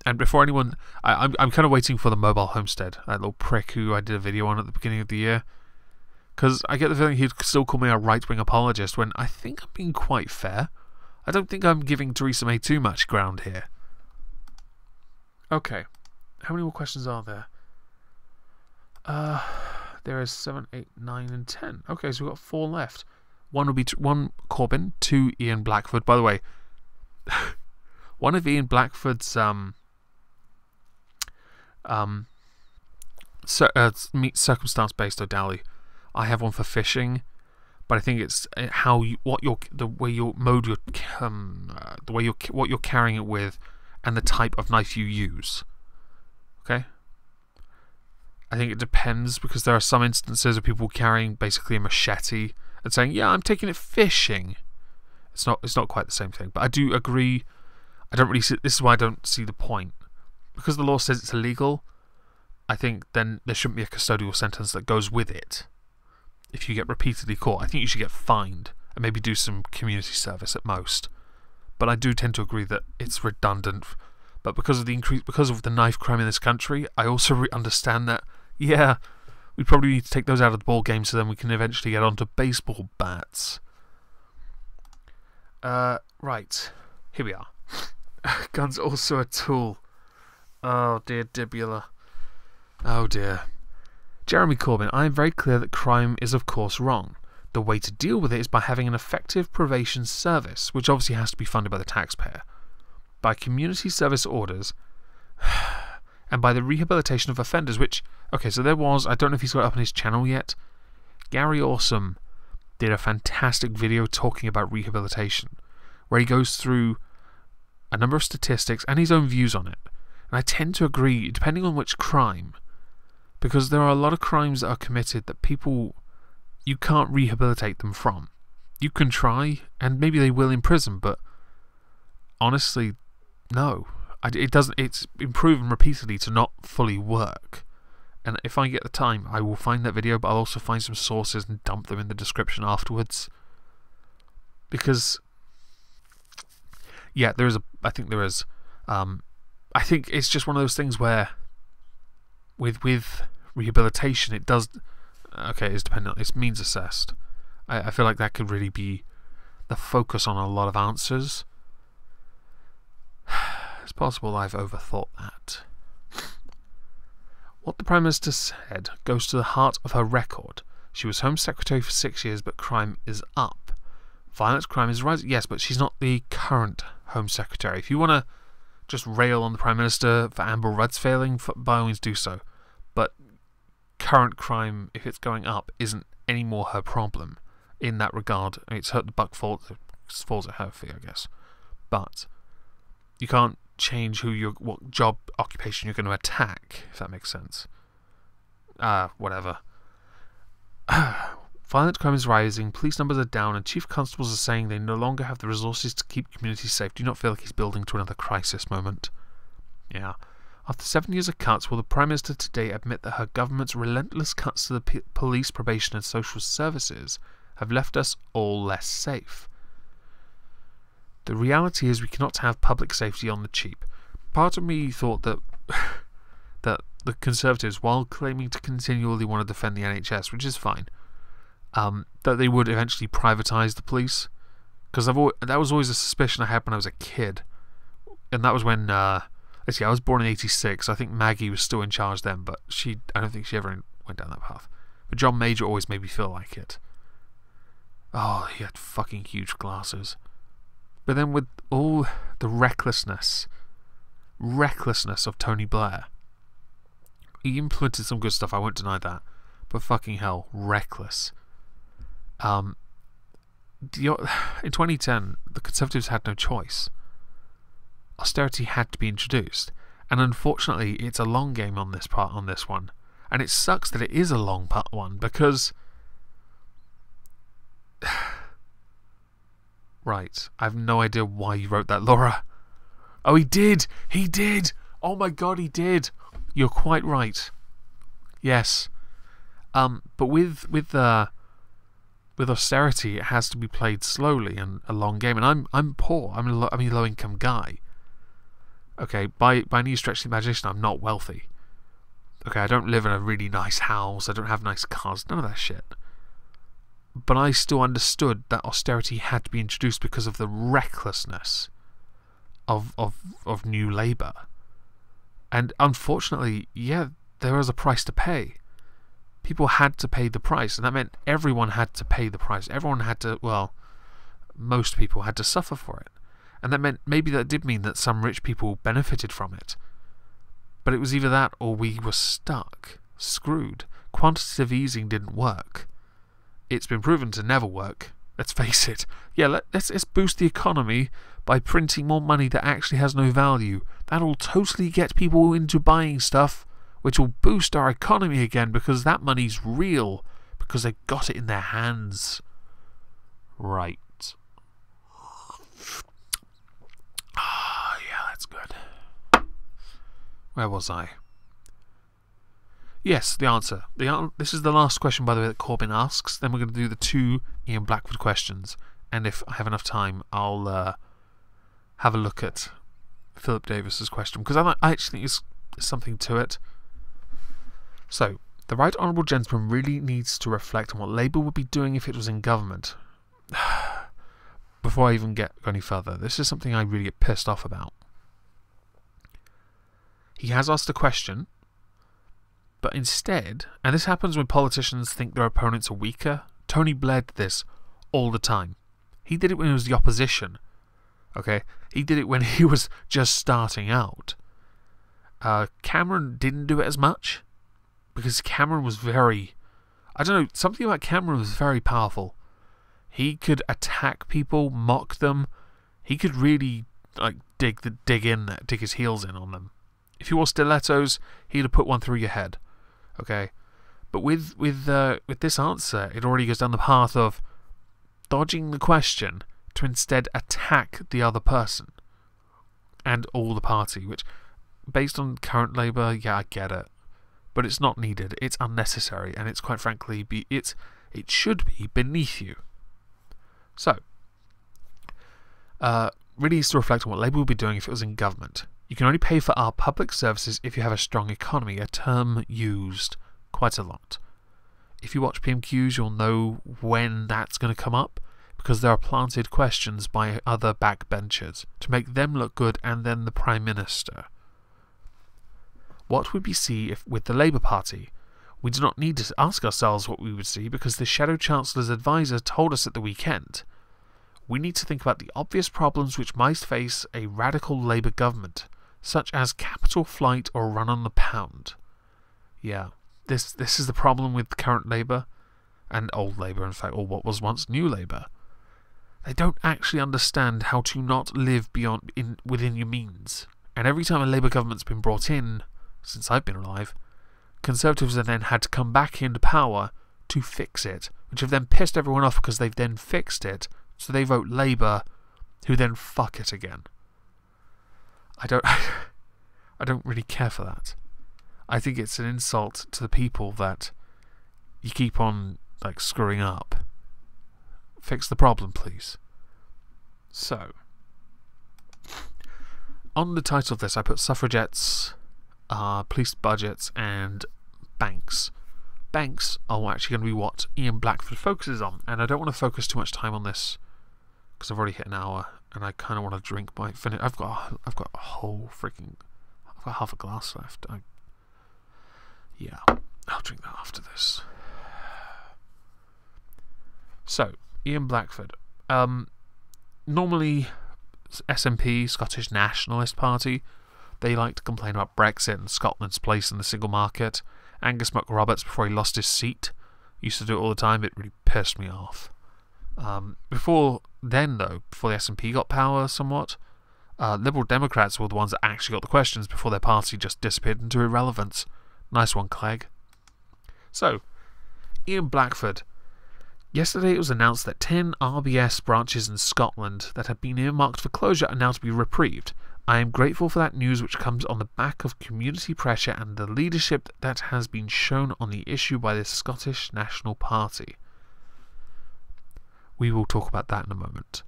And before anyone... I'm kind of waiting for the mobile homestead. That little prick who I did a video on at the beginning of the year. Because I get the feeling he'd still call me a right-wing apologist when I think I'm being quite fair. I don't think I'm giving Theresa May too much ground here. Okay. How many more questions are there? There is 7, 8, 9, and 10. Okay, so we've got 4 left. One will be one Corbyn, 2 Ian Blackford. By the way, one of Ian Blackford's circumstance-based O'Dally. I have one for fishing, but I think it's what you're carrying it with, and the type of knife you use. Okay. I think it depends, because there are some instances of people carrying basically a machete and saying, "Yeah, I'm taking it fishing." It's not quite the same thing, but I do agree. I don't really see. This is why I don't see the point, because the law says it's illegal. I think then there shouldn't be a custodial sentence that goes with it. If you get repeatedly caught, I think you should get fined and maybe do some community service at most. But I do tend to agree that it's redundant. But because of the knife crime in this country, I also understand that, yeah, we probably need to take those out of the ball game so then we can eventually get onto baseball bats. Right, here we are. Gun's also a tool. Oh dear, Dibula. Oh dear. Jeremy Corbyn, I am very clear that crime is of course wrong. The way to deal with it is by having an effective probation service, which obviously has to be funded by the taxpayer, by community service orders, and by the rehabilitation of offenders, which, okay, so there was, I don't know if he's got it up on his channel yet, Gary Awesome did a fantastic video talking about rehabilitation, where he goes through a number of statistics and his own views on it. And I tend to agree, depending on which crime, because there are a lot of crimes that are committed that people, you can't rehabilitate them from. You can try, and maybe they will in prison, but honestly, no. It doesn't. It's been proven repeatedly to not fully work. And if I get the time, I will find that video, but I'll also find some sources and dump them in the description afterwards. Because, yeah, I think there is I think it's just one of those things where with rehabilitation, it does... Okay, it's dependent. It's means assessed. I feel like that could really be the focus on a lot of answers. It's possible I've overthought that. What the Prime Minister said goes to the heart of her record. She was Home Secretary for 6 years, but crime is up. Violent crime is rising. Yes, but she's not the current Home Secretary. If you want to just rail on the Prime Minister for Amber Rudd's failing, by all means do so. But current crime, if it's going up, isn't any more her problem in that regard. I mean, it's hurt the buck falls at her feet, I guess. But you can't change what job occupation you're going to attack, if that makes sense. Whatever. Violent crime is rising, police numbers are down, and chief constables are saying they no longer have the resources to keep communities safe. Do you not feel like he's building to another crisis moment? Yeah. After 7 years of cuts, will the Prime Minister today admit that her government's relentless cuts to the police, probation and social services have left us all less safe? The reality is we cannot have public safety on the cheap. Part of me thought that that the Conservatives, while claiming to continually want to defend the NHS, which is fine, that they would eventually privatise the police. Because that was always a suspicion I had when I was a kid. And that was when, let's see, I was born in 86. I think Maggie was still in charge then, but I don't think she ever went down that path. But John Major always made me feel like it. Oh, he had fucking huge glasses. But then with all the recklessness of Tony Blair, he implemented some good stuff, I won't deny that. But fucking hell, reckless. In 2010, the Conservatives had no choice. Austerity had to be introduced. And unfortunately, it's a long game on this one. And it sucks that it is a long one, because... Right, I have no idea why you wrote that, Laura. Oh, he did! He did! Oh my god, he did! You're quite right. Yes. But with austerity, it has to be played slowly and a long game. And I'm poor. I'm a low income guy. Okay, by any stretch of the imagination, I'm not wealthy. Okay, I don't live in a really nice house. I don't have nice cars. None of that shit. But I still understood that austerity had to be introduced because of the recklessness of New Labour. And unfortunately, yeah, there was a price to pay. People had to pay the price, and that meant everyone had to pay the price. Everyone had to, well, most people had to suffer for it. And that did mean that some rich people benefited from it. But it was either that or we were stuck, screwed. Quantitative easing didn't work. It's been proven to never work. Let's face it. Yeah, let's boost the economy by printing more money that actually has no value. That'll totally get people into buying stuff, which will boost our economy again, because that money's real, because they've got it in their hands. Right. Ah, yeah, that's good. Where was I? Yes, the answer. This is the last question, by the way, that Corbyn asks. Then we're going to do the 2 Ian Blackwood questions. And if I have enough time, I'll have a look at Philip Davis's question, because I actually think there's something to it. So, the Right Honourable Gentleman really needs to reflect on what Labour would be doing if it was in government. Before I even go any further, this is something I really get pissed off about. He has asked a question, but instead, and this happens when politicians think their opponents are weaker. Tony Blair did this all the time. He did it when he was the opposition. Okay? He did it when he was just starting out. Cameron didn't do it as much, because Cameron was very... I don't know, something about Cameron was very powerful. He could attack people, mock them. He could really dig his heels in on them. If you wore stilettos, he'd have put one through your head. Okay, but with this answer, it already goes down the path of dodging the question to instead attack the other person and all the party. Which, based on current Labour, yeah, I get it, but it's not needed. It's unnecessary, and it's quite frankly, it should be beneath you. So, really needs to reflect on what Labour would be doing if it was in government. You can only pay for our public services if you have a strong economy, a term used quite a lot. If you watch PMQs, you'll know when that's going to come up, because there are planted questions by other backbenchers to make them look good and then the Prime Minister. What would we see if with the Labour Party? We do not need to ask ourselves what we would see because the Shadow Chancellor's advisor told us at the weekend. We need to think about the obvious problems which might face a radical Labour government, such as capital flight or run on the pound. Yeah, this is the problem with current Labour, and old Labour in fact, or what was once New Labour. They don't actually understand how to not live within your means. And every time a Labour government's been brought in, since I've been alive, Conservatives have then had to come back into power to fix it, which have then pissed everyone off because they've then fixed it, so they vote Labour, who then fuck it again. I don't really care for that. I think it's an insult to the people that you keep on screwing up. Fix the problem, please. So, on the title of this, I put suffragettes, police budgets, and banks. Banks are actually going to be what Ian Blackford focuses on, and I don't want to focus too much time on this because I've already hit an hour, and I kind of want to drink my finish. I've got a whole freaking. I've got half a glass left. Yeah, I'll drink that after this. So, Ian Blackford. Normally, SNP, Scottish Nationalist Party, they like to complain about Brexit and Scotland's place in the single market. Angus McRoberts, before he lost his seat, used to do it all the time. It really pissed me off. Before then, though, before the SNP got power somewhat, Liberal Democrats were the ones that actually got the questions before their party just disappeared into irrelevance. Nice one, Clegg. So, Ian Blackford. Yesterday it was announced that 10 RBS branches in Scotland that had been earmarked for closure are now to be reprieved. I am grateful for that news, which comes on the back of community pressure and the leadership that has been shown on the issue by the Scottish National Party. We will talk about that in a moment.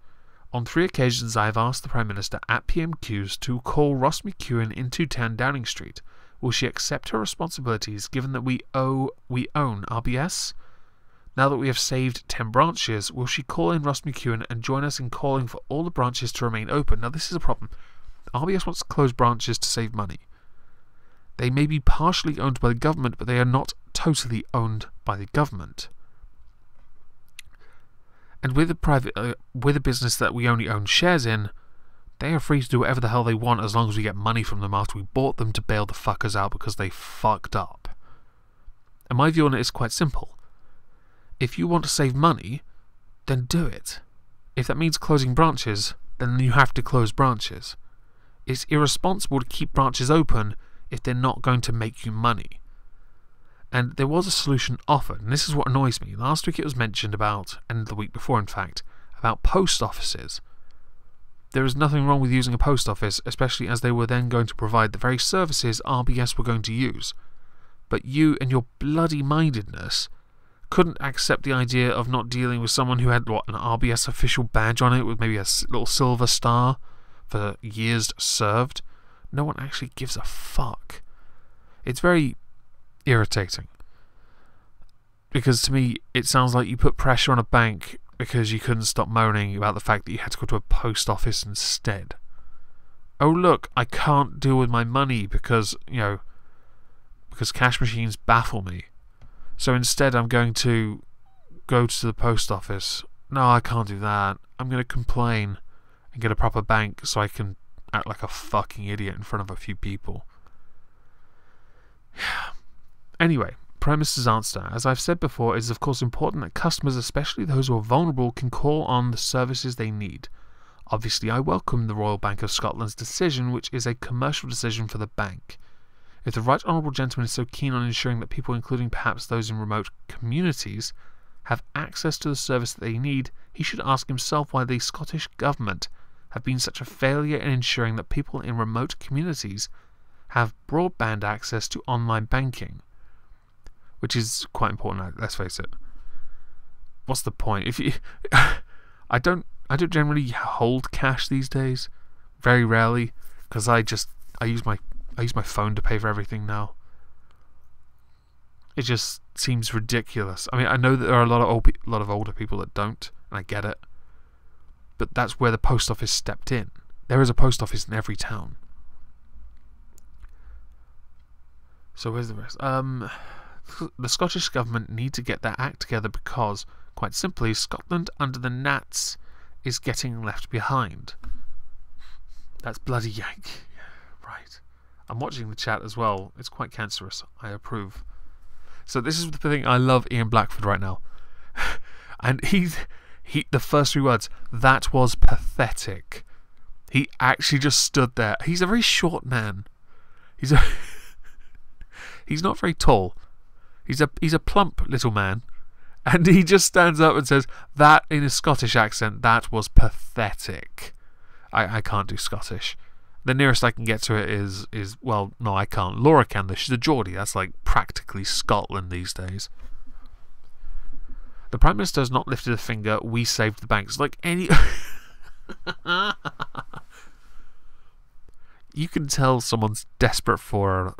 On 3 occasions I have asked the Prime Minister at PMQs to call Ross McEwen into 10 Downing Street. Will she accept her responsibilities given that we own RBS? Now that we have saved 10 branches, will she call in Ross McEwen and join us in calling for all the branches to remain open? Now this is a problem. RBS wants to close branches to save money. They may be partially owned by the government, but they are not totally owned by the government. And with a business that we only own shares in, they are free to do whatever the hell they want as long as we get money from them after we bought them to bail the fuckers out because they fucked up. And my view on it is quite simple. If you want to save money, then do it. If that means closing branches, then you have to close branches. It's irresponsible to keep branches open if they're not going to make you money. And there was a solution offered, and this is what annoys me. Last week it was mentioned about, and the week before in fact, about post offices. There is nothing wrong with using a post office, especially as they were then going to provide the very services RBS were going to use. But you and your bloody mindedness couldn't accept the idea of not dealing with someone who had, an RBS official badge on it with maybe a little silver star for years served. No one actually gives a fuck. It's very irritating. Because to me, it sounds like you put pressure on a bank because you couldn't stop moaning about the fact that you had to go to a post office instead. Oh look, I can't deal with my money because cash machines baffle me. So instead I'm going to go to the post office. No, I can't do that. I'm going to complain and get a proper bank so I can act like a fucking idiot in front of a few people. Anyway, Prime Minister's answer. As I've said before, it is of course important that customers, especially those who are vulnerable, can call on the services they need. Obviously, I welcome the Royal Bank of Scotland's decision, which is a commercial decision for the bank. If the Right Honourable Gentleman is so keen on ensuring that people, including perhaps those in remote communities, have access to the service that they need, he should ask himself why the Scottish Government have been such a failure in ensuring that people in remote communities have broadband access to online banking. Which is quite important, let's face it. What's the point? If you I don't generally hold cash these days. Very rarely, because I just I use my phone to pay for everything now. It just seems ridiculous. I mean, I know that there are a lot of older people that don't, and I get it. But that's where the post office stepped in. There is a post office in every town. So where's the rest? The Scottish Government need to get their act together because, quite simply, Scotland under the Nats is getting left behind. That's bloody yank. Right. I'm watching the chat as well. It's quite cancerous. I approve. So this is the thing. I love Ian Blackford right now. And the first 3 words, that was pathetic. He actually just stood there. He's a very short man. He's not very tall. He's a plump little man. And he just stands up and says, that in a Scottish accent, that was pathetic. I can't do Scottish. The nearest I can get to it is well, no, I can't. Laura can though. She's a Geordie. That's like practically Scotland these days. The Prime Minister has not lifted a finger. We saved the banks. Like any... You can tell someone's desperate for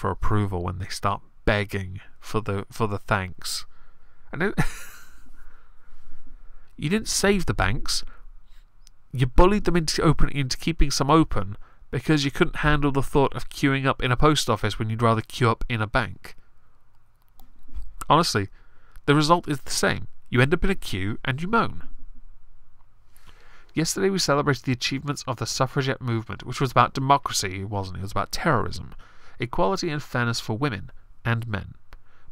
approval when they start begging for the thanks. And you didn't save the banks. You bullied them into keeping some open because you couldn't handle the thought of queuing up in a post office when you'd rather queue up in a bank. Honestly, the result is the same. You end up in a queue and you moan. Yesterday we celebrated the achievements of the suffragette movement, which was about democracy, wasn't it? It was about terrorism, equality and fairness for women and men.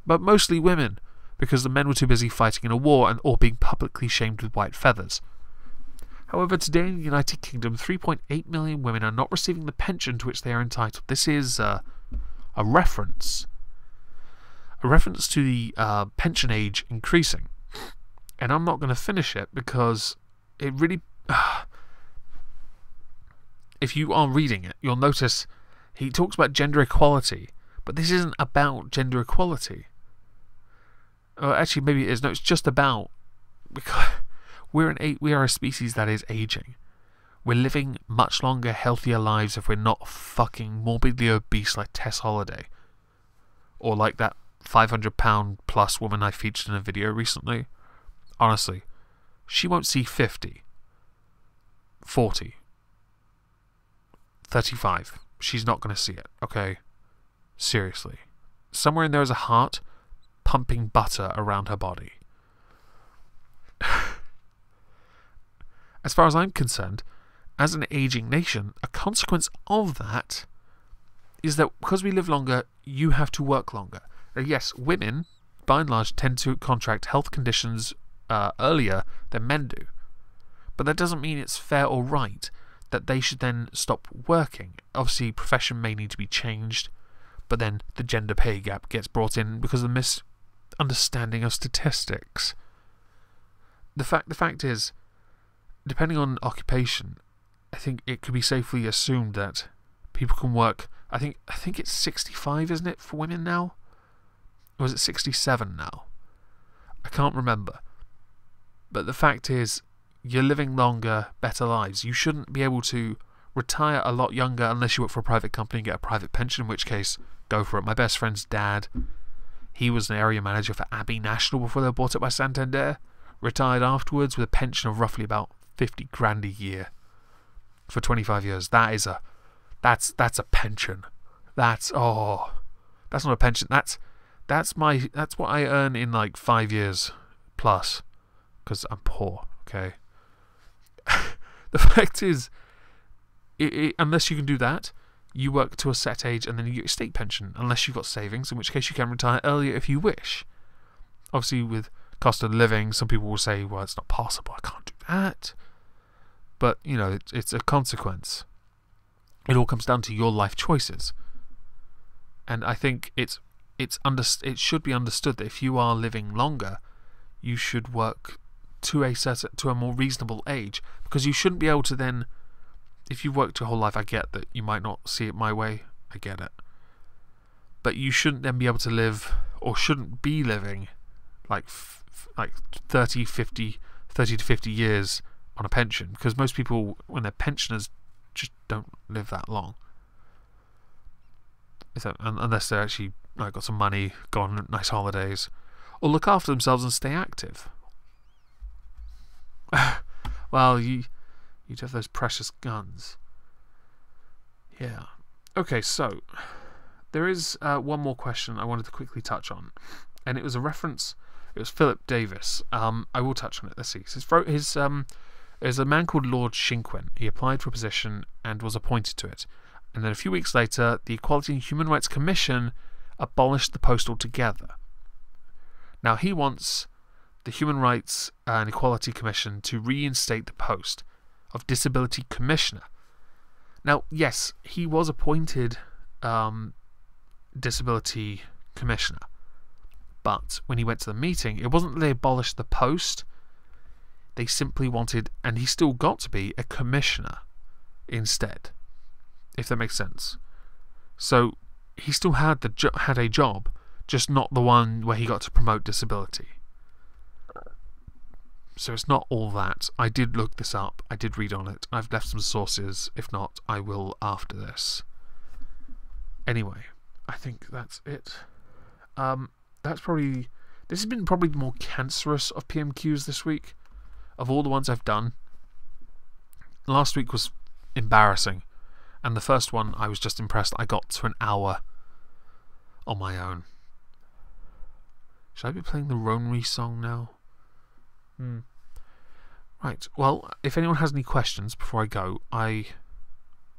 But mostly women, because the men were too busy fighting in a war or being publicly shamed with white feathers. However, today in the United Kingdom, 3.8 million women are not receiving the pension to which they are entitled. This is a reference to the pension age increasing. And I'm not going to finish it because it really... if you are reading it, you'll notice he talks about gender equality, but this isn't about gender equality. Actually, maybe it is. No, it's just about... because we are a species that is aging. We're living much longer, healthier lives if we're not fucking morbidly obese like Tess Holliday. Or like that 500-pound plus woman I featured in a video recently. Honestly, she won't see 50, 40, 35. She's not going to see it, okay? Seriously. Somewhere in there is a heart pumping butter around her body. As far as I'm concerned, as an aging nation, a consequence of that is that because we live longer, you have to work longer. Yes, women, by and large, tend to contract health conditions earlier than men do. But that doesn't mean it's fair or right that they should then stop working. Obviously, profession may need to be changed, but then the gender pay gap gets brought in because of the misunderstanding of statistics. The fact is, depending on occupation, I think it could be safely assumed that people can work. I think it's 65, isn't it, for women now? Or is it 67 now? I can't remember. But the fact is, you're living longer, better lives. You shouldn't be able to retire a lot younger unless you work for a private company and get a private pension, in which case, go for it. My best friend's dad, he was an area manager for Abbey National before they were bought up by Santander. Retired afterwards with a pension of roughly about 50 grand a year for 25 years. That's a pension. That's not a pension. That's what I earn in like 5 years plus, because I'm poor. Okay. The fact is, unless you can do that, you work to a set age and then you get a state pension, unless you've got savings, in which case you can retire earlier if you wish. Obviously, with cost of living, some people will say, well, it's not possible, I can't do that. But, you know, it's a consequence. It all comes down to your life choices. And I think it should be understood that if you are living longer, you should work to a more reasonable age, because you shouldn't be able to then, if you've worked your whole life, I get that you might not see it my way, I get it, but you shouldn't then be able to live, or shouldn't be living like 30 to 50 years on a pension, because most people, when they're pensioners, just don't live that long. unless they're actually like got some money, go on nice holidays, or look after themselves and stay active. Well, you'd have those precious guns. Yeah. Okay, so there is one more question I wanted to quickly touch on, and it was a reference. It was Philip Davis. I will touch on it. Let's see. There's a man called Lord Shinquin. He applied for a position and was appointed to it. And then a few weeks later, the Equality and Human Rights Commission abolished the post altogether. Now he wants the Human Rights and Equality Commission to reinstate the post of Disability Commissioner. Now, yes, he was appointed Disability Commissioner, but when he went to the meeting, it wasn't that they abolished the post. They simply wanted, and he still got to be, a commissioner instead, if that makes sense. So he still had a job, just not the one where he got to promote disability. So it's not all that. I did look this up. I did read on it. I've left some sources. If not, I will after this. Anyway, I think that's it. This has been probably the more cancerous of PMQs this week, of all the ones I've done. Last week was embarrassing, and the first one I was just impressed I got to an hour on my own. Should I be playing the Ronry song now? Right, well, if anyone has any questions before I go, I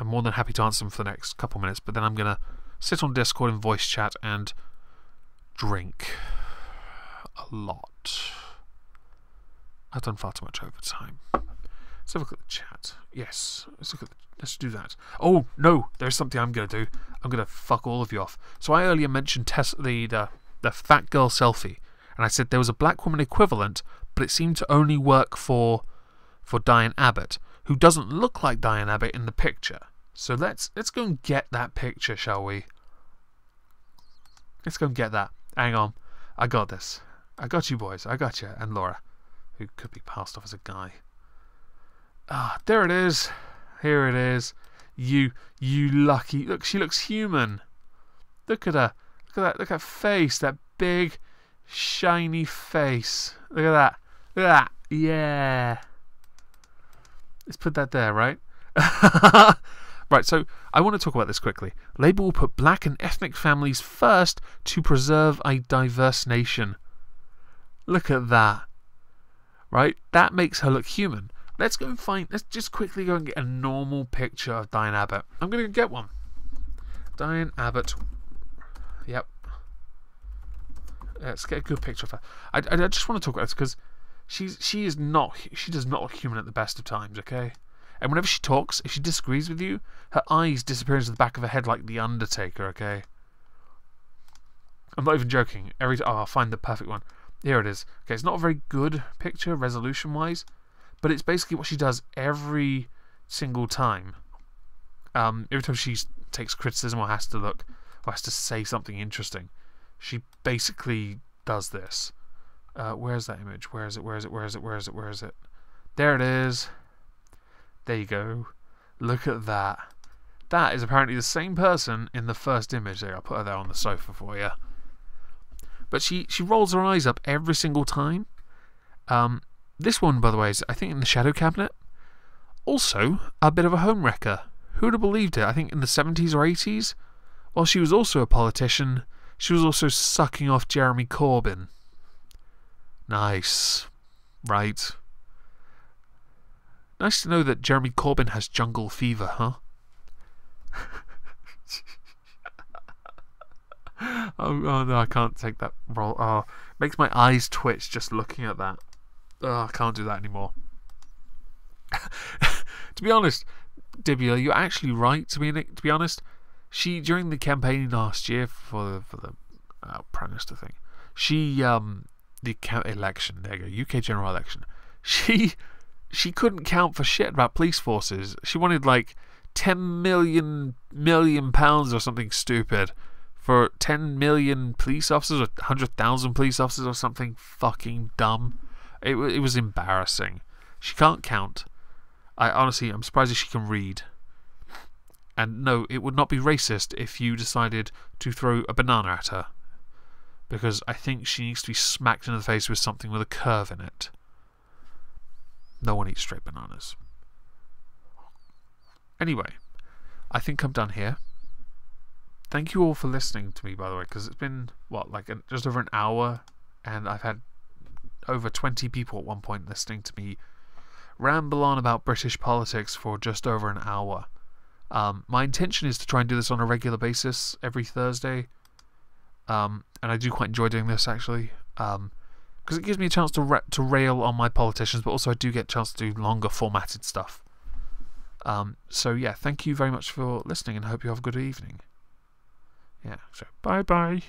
am more than happy to answer them for the next couple minutes, but then I'm going to sit on Discord in voice chat and drink a lot. I've done far too much overtime. Let's have a look at the chat. Yes, let's do that. Oh, no, there's something I'm going to do. I'm going to fuck all of you off. So I earlier mentioned the fat girl selfie, and I said there was a black woman equivalent, but it seemed to only work for Diane Abbott, who doesn't look like Diane Abbott in the picture. So let's go and get that picture, shall we? Let's go and get that. Hang on. I got this. I got you boys. I got you. And Laura, who could be passed off as a guy. Ah, there it is. Here it is. You lucky. Look, she looks human. Look at her. Look at that. Look at that face. That big, shiny face. Look at that. Look at that. Yeah. Let's put that there, right? Right, so I want to talk about this quickly. Labour will put black and ethnic families first to preserve a diverse nation. Look at that. Right? That makes her look human. Let's just quickly go and get a normal picture of Diane Abbott. I'm going to get one. Diane Abbott. Yep. Let's get a good picture of her. I just want to talk about this because she does not look human at the best of times, okay? And whenever she talks, if she disagrees with you, her eyes disappear into the back of her head like The Undertaker, okay? I'm not even joking. I'll find the perfect one. Here it is. Okay, it's not a very good picture, resolution-wise, but it's basically what she does every single time. Every time she takes criticism or has to say something interesting, she basically does this. Where's that image? Where is it? There it is. There you go. Look at that. That is apparently the same person in the first image. There, I'll put her there on the sofa for you. But she rolls her eyes up every single time. This one, by the way, is I think in the shadow cabinet. Also, a bit of a home wrecker. Who would have believed it? I think in the 70s or 80s. While she was also a politician, she was also sucking off Jeremy Corbyn. Nice. Right. Nice to know that Jeremy Corbyn has jungle fever, huh? oh no, I can't take that role. Oh, makes my eyes twitch just looking at that. Oh, I can't do that anymore. To be honest, Dibula, you're actually right. To be honest, she during the campaign last year for the Prime Minister thing, the election, there you go, UK general election, she couldn't count for shit about police forces. She wanted like 10 million pounds or something stupid for 10 million police officers or 100,000 police officers or something fucking dumb. It was embarrassing. She can't count. I'm surprised if she can read. And no, it would not be racist if you decided to throw a banana at her, because I think she needs to be smacked in the face with something with a curve in it. No one eats straight bananas. Anyway, I think I'm done here. Thank you all for listening to me, by the way, because it's been, what, like just over an hour, and I've had over 20 people at one point listening to me ramble on about British politics for just over an hour. My intention is to try and do this on a regular basis every Thursday, and I do quite enjoy doing this, actually, because it gives me a chance to rail on my politicians, but also I do get a chance to do longer formatted stuff. So yeah, thank you very much for listening, and I hope you have a good evening. Yeah, so bye-bye.